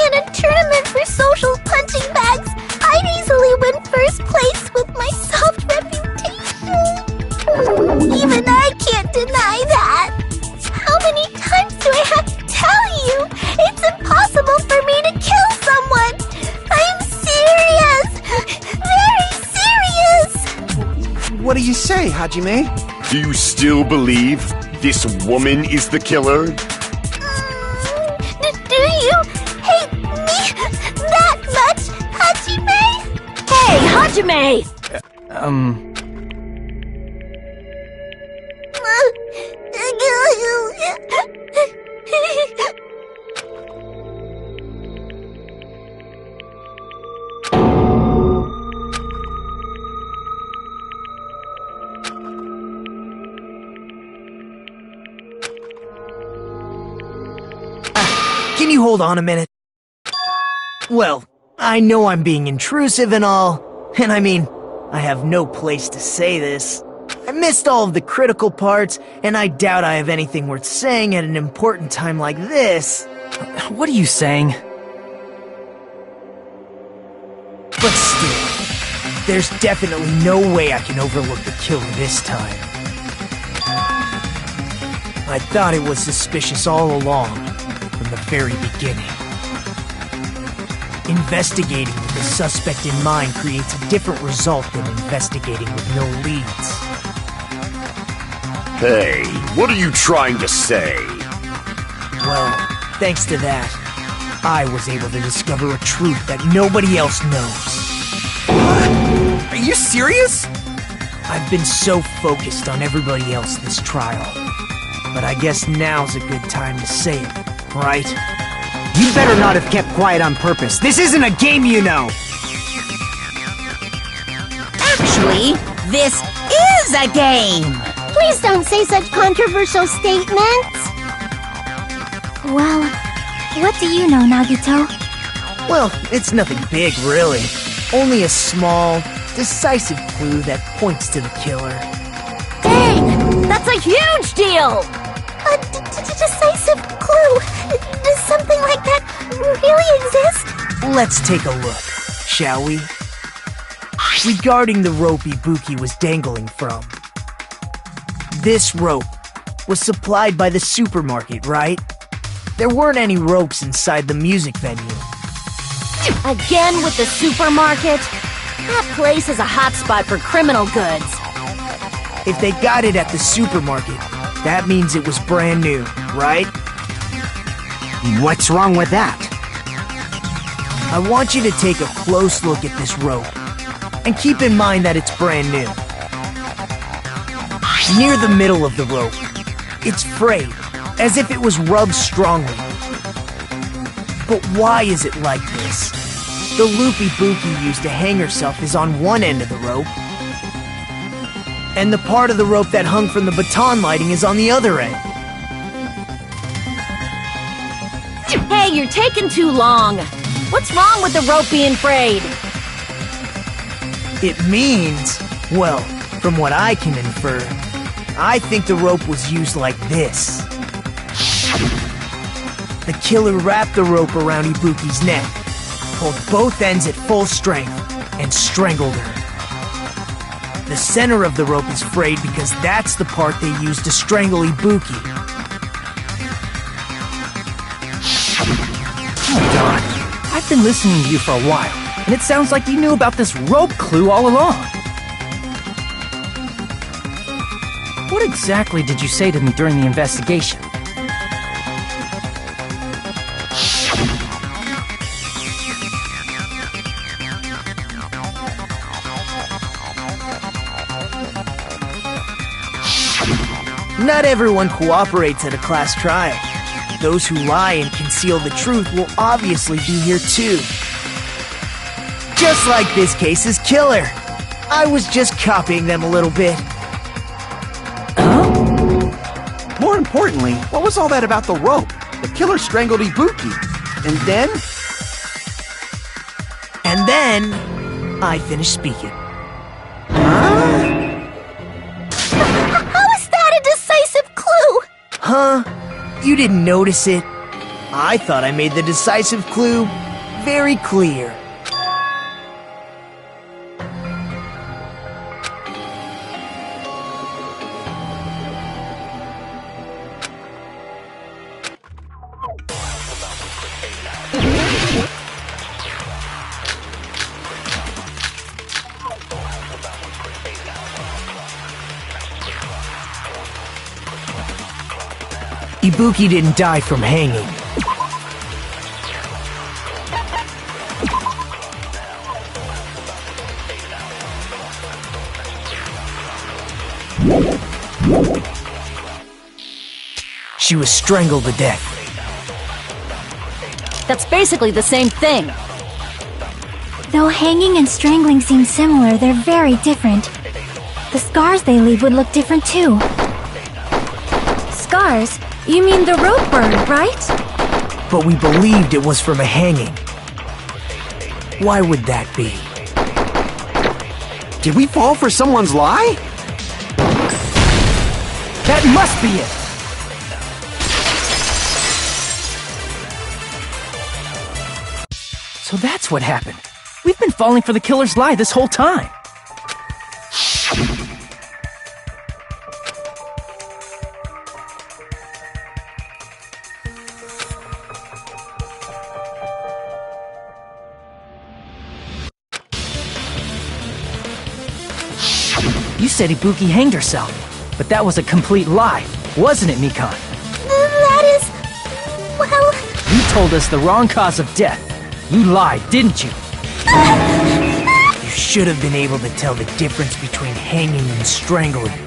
In a tournament for social say, Hajime? Do you still believe this woman is the killer? Do you hate me that much, Hajime? Hey, Hajime! Can you hold on a minute? Well, I know I'm being intrusive and all, and I mean, I have no place to say this. I missed all of the critical parts, and I doubt I have anything worth saying at an important time like this. What are you saying? But still, there's definitely no way I can overlook the killer this time. I thought it was suspicious all along, from the very beginning. Investigating with the suspect in mind creates a different result than investigating with no leads. Hey, what are you trying to say? Well, thanks to that, I was able to discover a truth that nobody else knows. Are you serious? I've been so focused on everybody else this trial. But I guess now's a good time to say it, right? You better not have kept quiet on purpose. This isn't a game, you know! Actually, this is a game! Please don't say such controversial statements. Well, what do you know, Nagito? Well, it's nothing big, really. Only a small, decisive clue that points to the killer. Dang! That's a huge deal! A decisive clue? Does something like that really exist? Let's take a look, shall we? Regarding the rope Ibuki was dangling from. This rope was supplied by the supermarket, right? There weren't any ropes inside the music venue. Again with the supermarket? That place is a hotspot for criminal goods. If they got it at the supermarket, that means it was brand new, right? What's wrong with that? I want you to take a close look at this rope, and keep in mind that it's brand new. Near the middle of the rope, it's frayed, as if it was rubbed strongly. But why is it like this? The loop Ibuki used to hang herself is on one end of the rope, and the part of the rope that hung from the baton lighting is on the other end. Hey, you're taking too long. What's wrong with the rope being frayed? It means, well, from what I can infer, I think the rope was used like this. The killer wrapped the rope around Ibuki's neck, pulled both ends at full strength, and strangled her. The center of the rope is frayed because that's the part they used to strangle Ibuki. Hold on. I've been listening to you for a while, and it sounds like you knew about this rope clue all along. What exactly did you say to me during the investigation? Not everyone cooperates at a class trial. Those who lie and conceal the truth will obviously be here too. Just like this case's killer. I was just copying them a little bit. More importantly, what was all that about the rope? The killer strangled Ibuki. And then? And then, I finished speaking. How is that a decisive clue? Huh? You didn't notice it? I thought I made the decisive clue very clear. Ibuki didn't die from hanging. She was strangled to death. That's basically the same thing. Though hanging and strangling seem similar, they're very different. The scars they leave would look different too. Scars? You mean the rope burn, right? But we believed it was from a hanging. Why would that be? Did we fall for someone's lie? That must be it! So that's what happened. We've been falling for the killer's lie this whole time. You said Ibuki hanged herself, but that was a complete lie, wasn't it, Mikan? That is... well... You told us the wrong cause of death. You lied, didn't you? You should have been able to tell the difference between hanging and strangling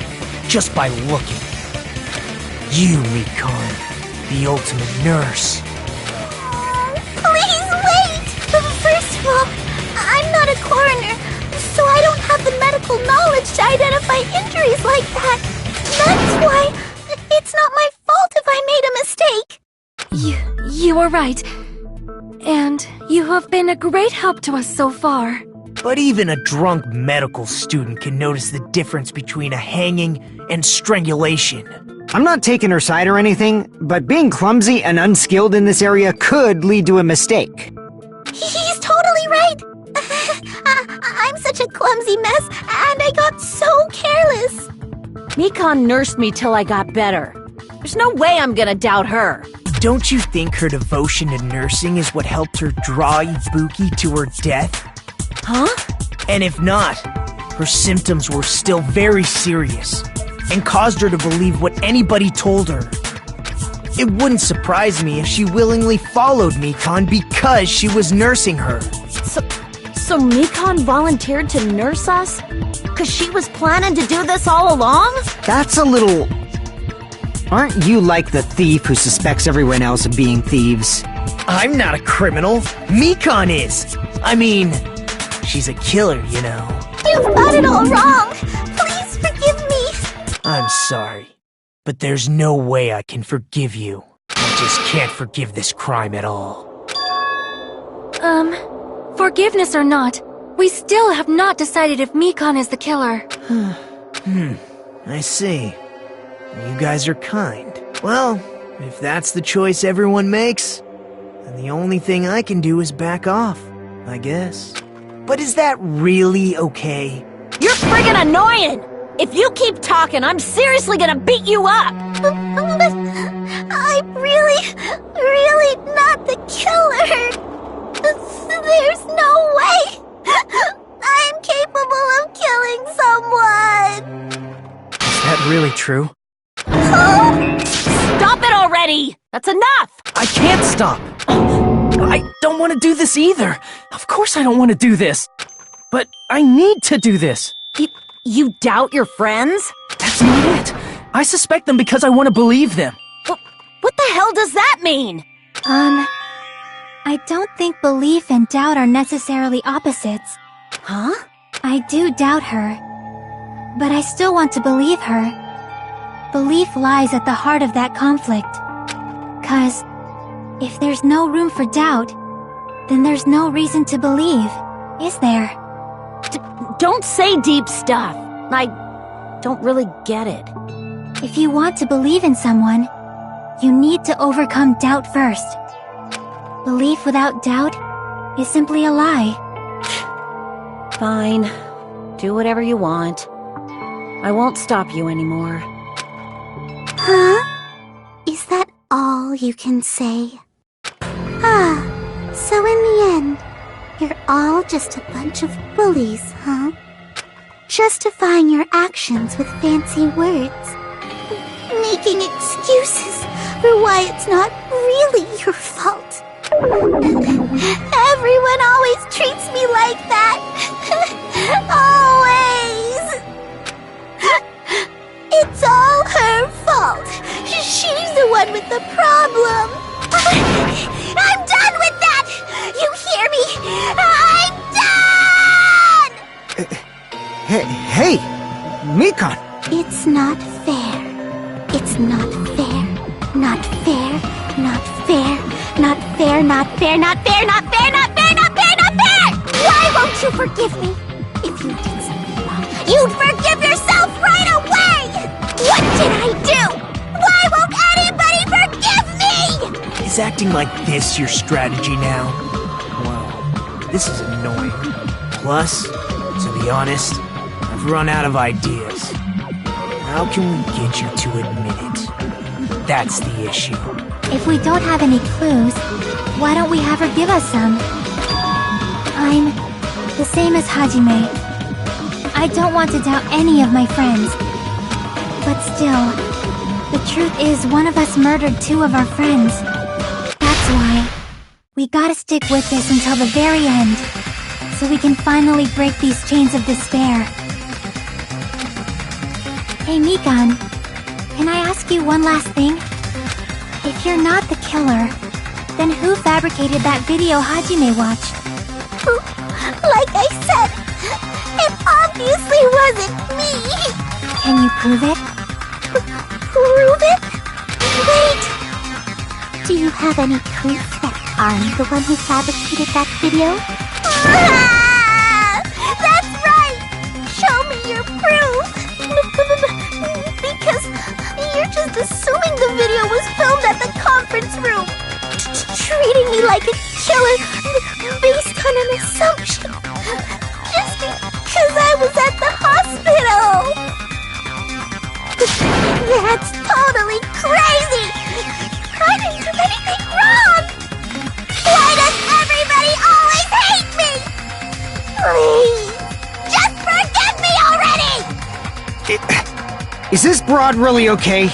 just by looking. You, Mikan, the ultimate nurse. Please wait! First of all, I'm not a coroner, so I don't have the medical knowledge to identify injuries like that. That's why it's not my fault if I made a mistake. You were right. And you have been a great help to us so far. But even a drunk medical student can notice the difference between a hanging and strangulation. I'm not taking her side or anything, but being clumsy and unskilled in this area could lead to a mistake. He's totally right. I'm such a clumsy mess, and I got so careless. Mikan nursed me till I got better. There's no way I'm gonna doubt her. Don't you think her devotion to nursing is what helped her draw Ibuki to her death? Huh? And if not, her symptoms were still very serious and caused her to believe what anybody told her. It wouldn't surprise me if she willingly followed Mikan because she was nursing her. So Mikan volunteered to nurse us? 'Cause she was planning to do this all along? That's a little... Aren't you like the thief who suspects everyone else of being thieves? I'm not a criminal. Mikan is. I mean, she's a killer, you know. You've got it all wrong. Please forgive me. I'm sorry, but there's no way I can forgive you. I just can't forgive this crime at all. Forgiveness or not, we still have not decided if Mikan is the killer. I see. You guys are kind. Well, if that's the choice everyone makes, then the only thing I can do is back off, I guess. But is that really okay? You're friggin' annoying! If you keep talking, I'm seriously gonna beat you up! I'm really not the killer. There's no way I'm capable of killing someone. Is that really true? Stop it already! That's enough! I can't stop! I don't want to do this either! Of course I don't want to do this! But I need to do this! You doubt your friends? That's not it! I suspect them because I want to believe them! What the hell does that mean? I don't think belief and doubt are necessarily opposites. Huh? I do doubt her, but I still want to believe her. Belief lies at the heart of that conflict. 'Cause if there's no room for doubt, then there's no reason to believe, is there? Don't say deep stuff. I don't really get it. If you want to believe in someone, you need to overcome doubt first. Belief without doubt is simply a lie. Fine. Do whatever you want. I won't stop you anymore. Huh? Is that all you can say? So in the end, you're all just a bunch of bullies, huh? Justifying your actions with fancy words. Making excuses or why it's not really your fault. Everyone always treats me like that. Always. It's all her fault. She's the one with the problem. I'm done with that! You hear me? I'm done! Hey, Mikan! It's not fair. It's not fair. Not fair. Not fair. Not fair. Not fair. Not fair. Not fair. Not fair. Not fair. Not fair! Why won't you forgive me? If you did something wrong, you'd forgive yourself right away! What did I do? Why won't anybody forgive me? Is acting like this your strategy now? Well, this is annoying. Plus, to be honest, I've run out of ideas. How can we get you to admit it? That's the issue. If we don't have any clues, why don't we have her give us some? I'm the same as Hajime. I don't want to doubt any of my friends. But still, the truth is one of us murdered 2 of our friends. That's why we gotta stick with this until the very end, so we can finally break these chains of despair. Hey Mikan, can I ask you one last thing? If you're not the killer, then who fabricated that video Hajime watched? Like I said, it obviously wasn't me. Can you prove it? Prove it? Wait! Do you have any proof that I'm the one who fabricated that video? Ah! That's right! Show me your proof! Because you're just assuming the video was filmed at the conference room. Treating me like a killer based on an assumption. Just because I was at the hospital. That's totally crazy! I didn't do anything wrong! Why does everybody always hate me? Please, just forgive me already! Is this broad really okay?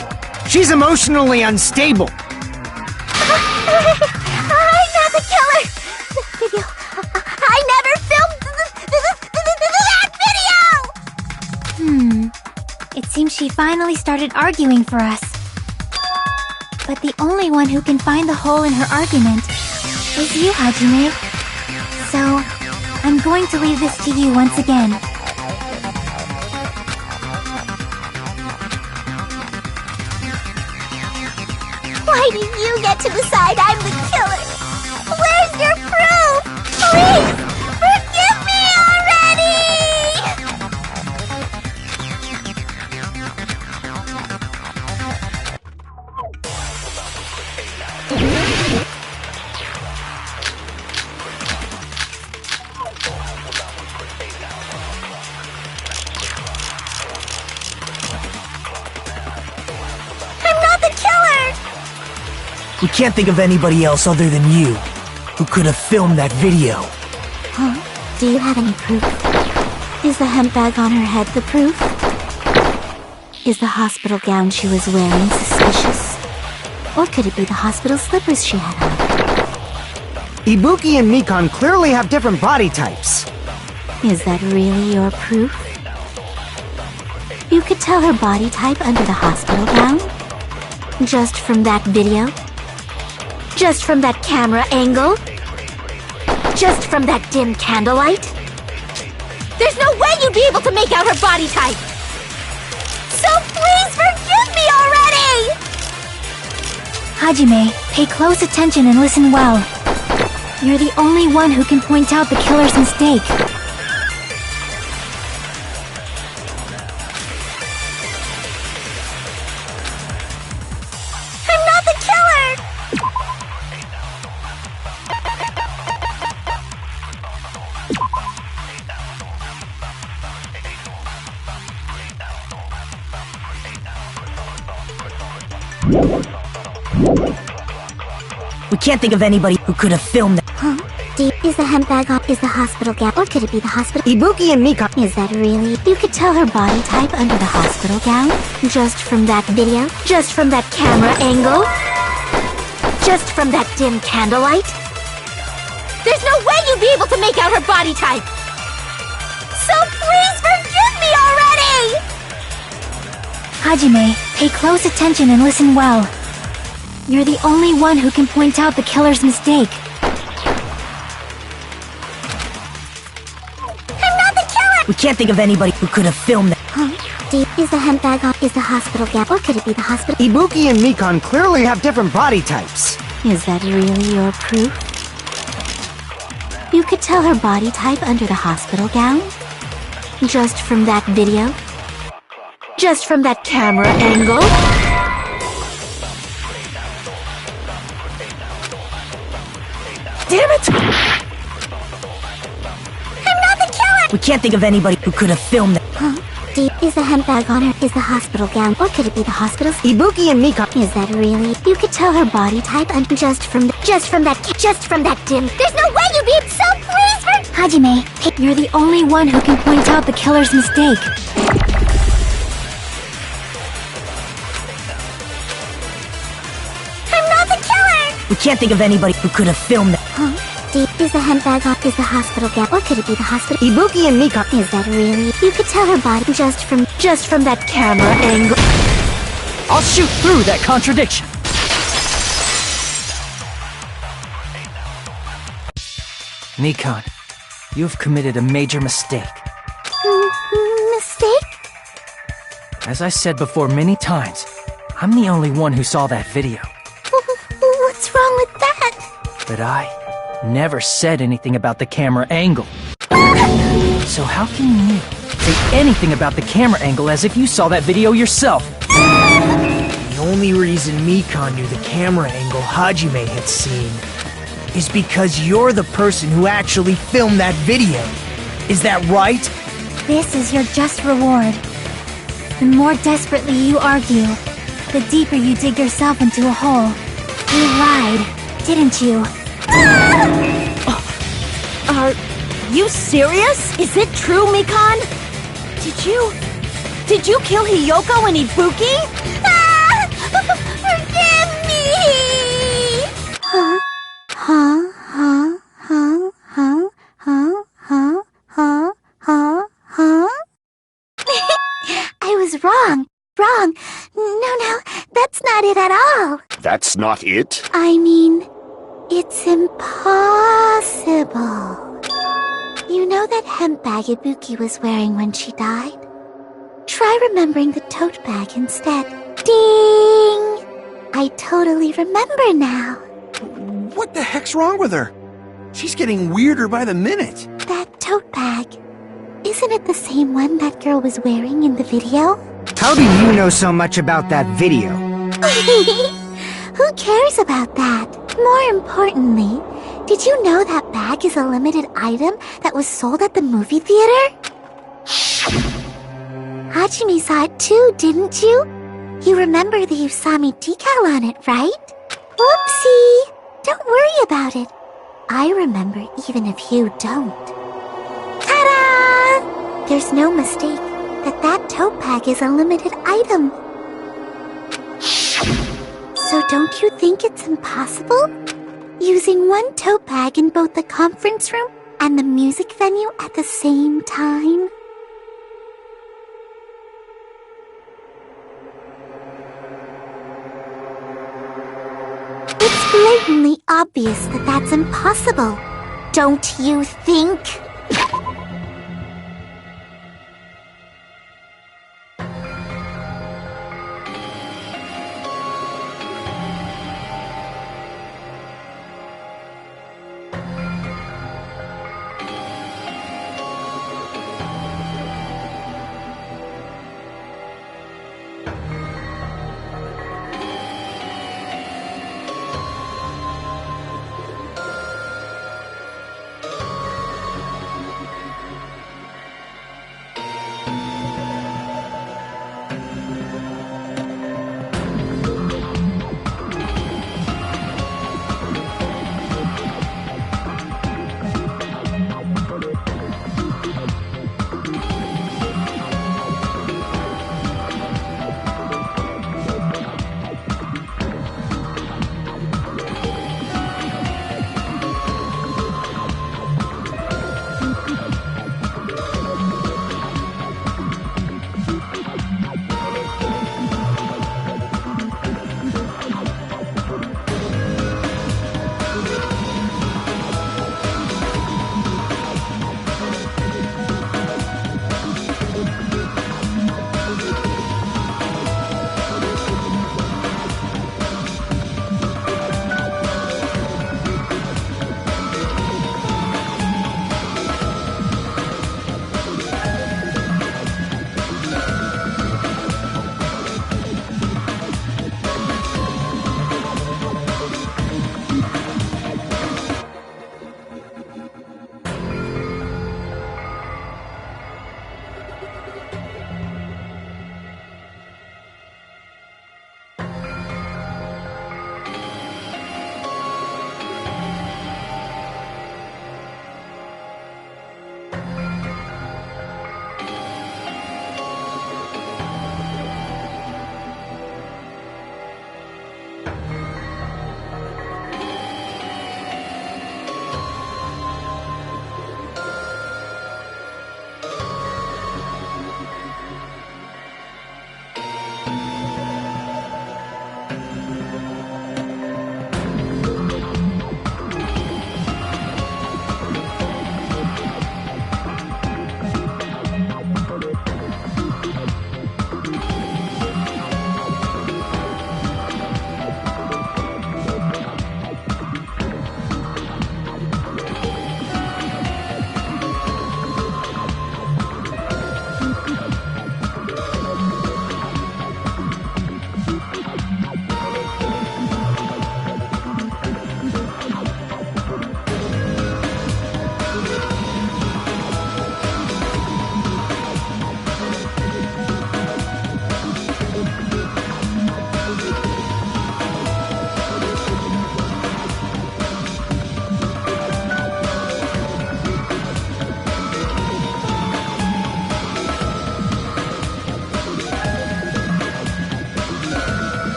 She's emotionally unstable. I'm not the killer! The video... I never filmed that video! It seems she finally started arguing for us. But the only one who can find the hole in her argument is you, Hajime. So, I'm going to leave this to you once again. Why do you get to decide I'm the killer? Where's your proof? Please, forgive me already! I'm not the killer! We can't think of anybody else other than you who could have filmed that video. Huh? Do you have any proof? Is the hemp bag on her head the proof? Is the hospital gown she was wearing suspicious? Or could it be the hospital slippers she had on? Ibuki and Mikan clearly have different body types. Is that really your proof? You could tell her body type under the hospital gown? Just from that video? Just from that camera angle? Just from that dim candlelight? There's no way you'd be able to make out her body type! So please forgive me already! Hajime, pay close attention and listen well. You're the only one who can point out the killer's mistake. I'm not the killer! We can't think of anybody who could have filmed that. Huh? Is the hemp bag on? Is the hospital gown? Or could it be the hospital? Ibuki and Mikan... Is that really? You could tell her body type under the hospital gown? Just from that video? Just from that camera angle? Just from that dim candlelight? There's no way you'd be able to make out her body type! So please forgive me already! Hajime, pay close attention and listen well. You're the only one who can point out the killer's mistake. I'm not the killer! We can't think of anybody who could have filmed that. Huh? Is the handbag on? Is the hospital gown? Or could it be the hospital? Ibuki and Mikan clearly have different body types. Is that really your proof? You could tell her body type under the hospital gown? Just from that video? Just from that camera angle? Damn it! I'm not the killer! We can't think of anybody who could have filmed that. Huh? Is the handbag on her? Is the hospital gown? Or could it be the hospital's? Ibuki and Mikan. Is that really? You could tell her body type and just from that dim. There's no way you'd be so please for Hajime, you're the only one who can point out the killer's mistake. I'm not the killer! We can't think of anybody who could have filmed that. Huh? Is the handbag on? Is the hospital gown? Or could it be the hospital? Ibuki and Mikan. Is that really? You could tell her body just from that camera angle. I'll shoot through that contradiction. Mikan, you have committed a major mistake. Mistake? As I said before many times, I'm the only one who saw that video. What's wrong with that? But I never said anything about the camera angle. So how can you say anything about the camera angle as if you saw that video yourself? The only reason Mikan knew the camera angle Hajime had seen is because you're the person who actually filmed that video. Is that right? This is your just reward. The more desperately you argue, the deeper you dig yourself into a hole. You lied, didn't you? Are you serious? Is it true, Mikan? Did you kill Hiyoko and Ibuki? Forgive me! Huh? I was wrong. No, that's not it at all. That's not it? I mean, it's impossible. You know that hemp bag Ibuki was wearing when she died? Try remembering the tote bag instead. Ding! I totally remember now. What the heck's wrong with her? She's getting weirder by the minute. That tote bag. Isn't it the same one that girl was wearing in the video? How do you know so much about that video? Who cares about that? More importantly, did you know that bag is a limited item that was sold at the movie theater? Hajime saw it too, didn't you? You remember the Usami decal on it, right? Whoopsie! Don't worry about it. I remember even if you don't. Ta-da! There's no mistake that tote bag is a limited item. So don't you think it's impossible? Using one tote bag in both the conference room and the music venue at the same time? It's blatantly obvious that that's impossible. Don't you think?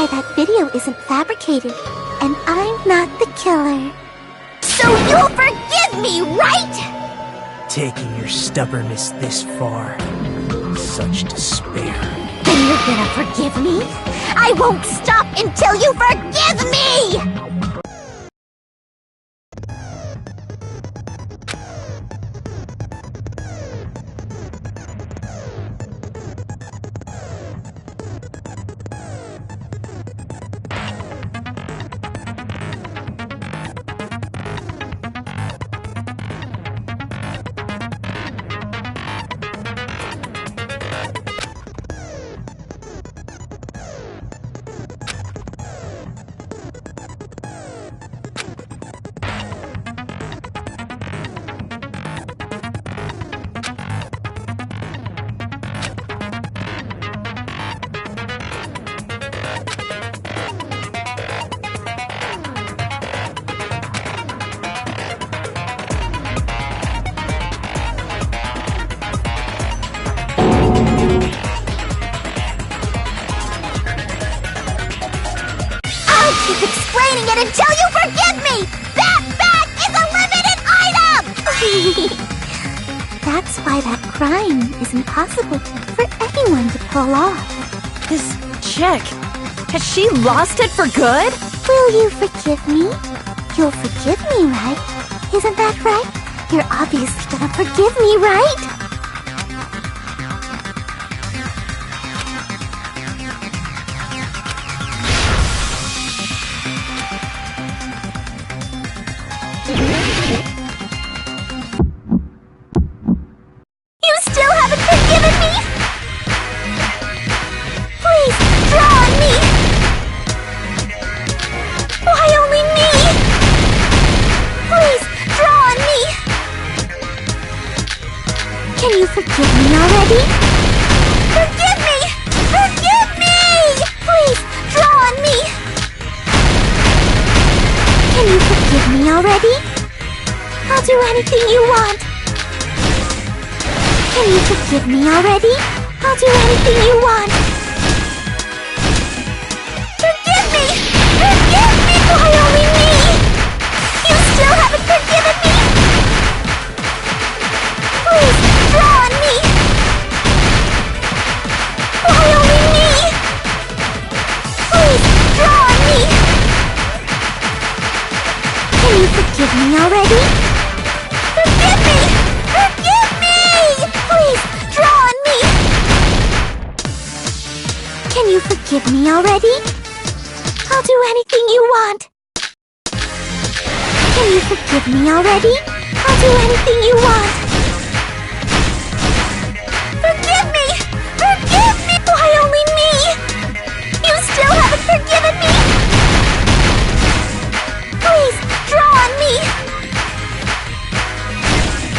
why that video isn't fabricated, and I'm not the killer. So you'll forgive me, right? Taking your stubbornness this far. Such despair. Then you're gonna forgive me? I won't stop until you forgive me! Keep explaining it until you forgive me! That bag is a limited item! That's why that crime is impossible for anyone to pull off. This chick, has she lost it for good? Will you forgive me? You'll forgive me, right? Isn't that right? You're obviously gonna forgive me, right? You still haven't forgiven me? Please, draw on me! Why only me? Please, draw on me! Can you forgive me already? Forgive me! Forgive me! Please, draw on me! Can you forgive me already? I'll do anything you want. Can you forgive me already? I'll do anything you want. Forgive me! Forgive me! Why only me? You still haven't forgiven me? Please, draw on me! Why only me? Please, draw on me! Can you forgive me already? Forgive me! Forgive me! Please, draw on me! Can you forgive me already? I'll do anything you want. Can you forgive me already? I'll do anything you want. Forgive me! Forgive me! Why only me? You still haven't forgiven me? Please, draw on me!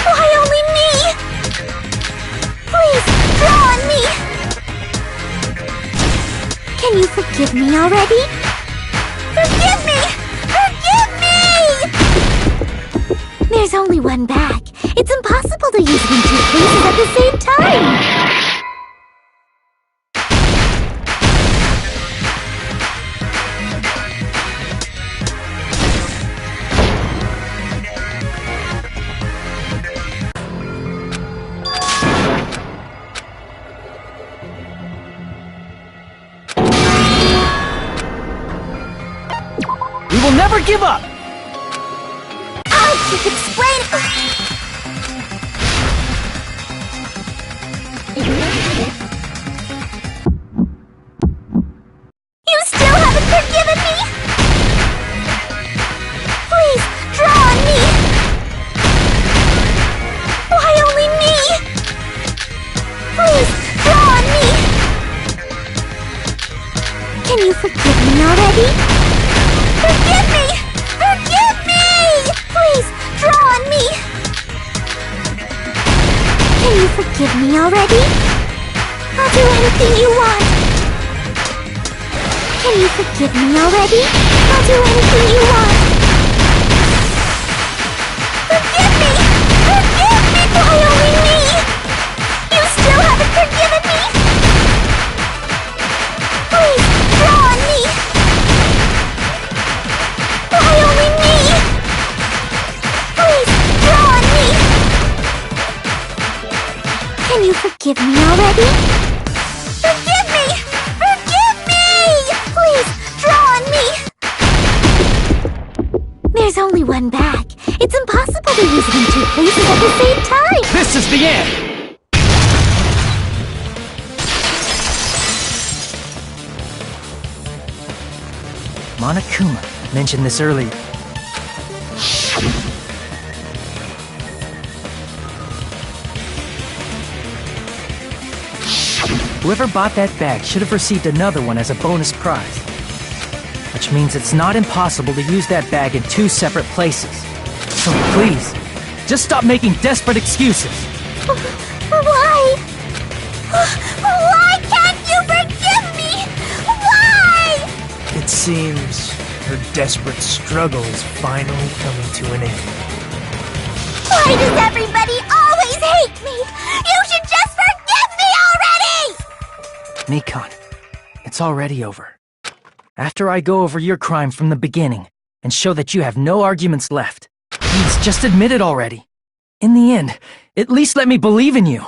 Why only me? Please, draw on me! Can you forgive me already? Forgive me! Forgive me! There's only one bag. It's impossible to use it in two places at the same time! We will never give up! I'll keep explaining. You still haven't forgiven me? Please, draw on me! Why only me? Please, draw on me! Can you forgive me already? Forgive me! Forgive me! Please, draw on me! Can you forgive me already? I'll do anything you want. Can you forgive me already? I'll do anything you want. Forgive me! Forgive me! Why only me? You still haven't forgiven me? Please, draw on me! forgive me already? Forgive me! Forgive me! Please, draw on me! There's only one bag. It's impossible to use it in two places at the same time! This is the end! Monokuma mentioned this earlier. Whoever bought that bag should have received another one as a bonus prize. Which means it's not impossible to use that bag in two separate places. So please, just stop making desperate excuses. Why? Why can't you forgive me? Why? It seems her desperate struggle is finally coming to an end. Why does everybody always hate me? You should just forgive me already! Nikon, it's already over. After I go over your crime from the beginning and show that you have no arguments left, please just admit it already. In the end, at least let me believe in you.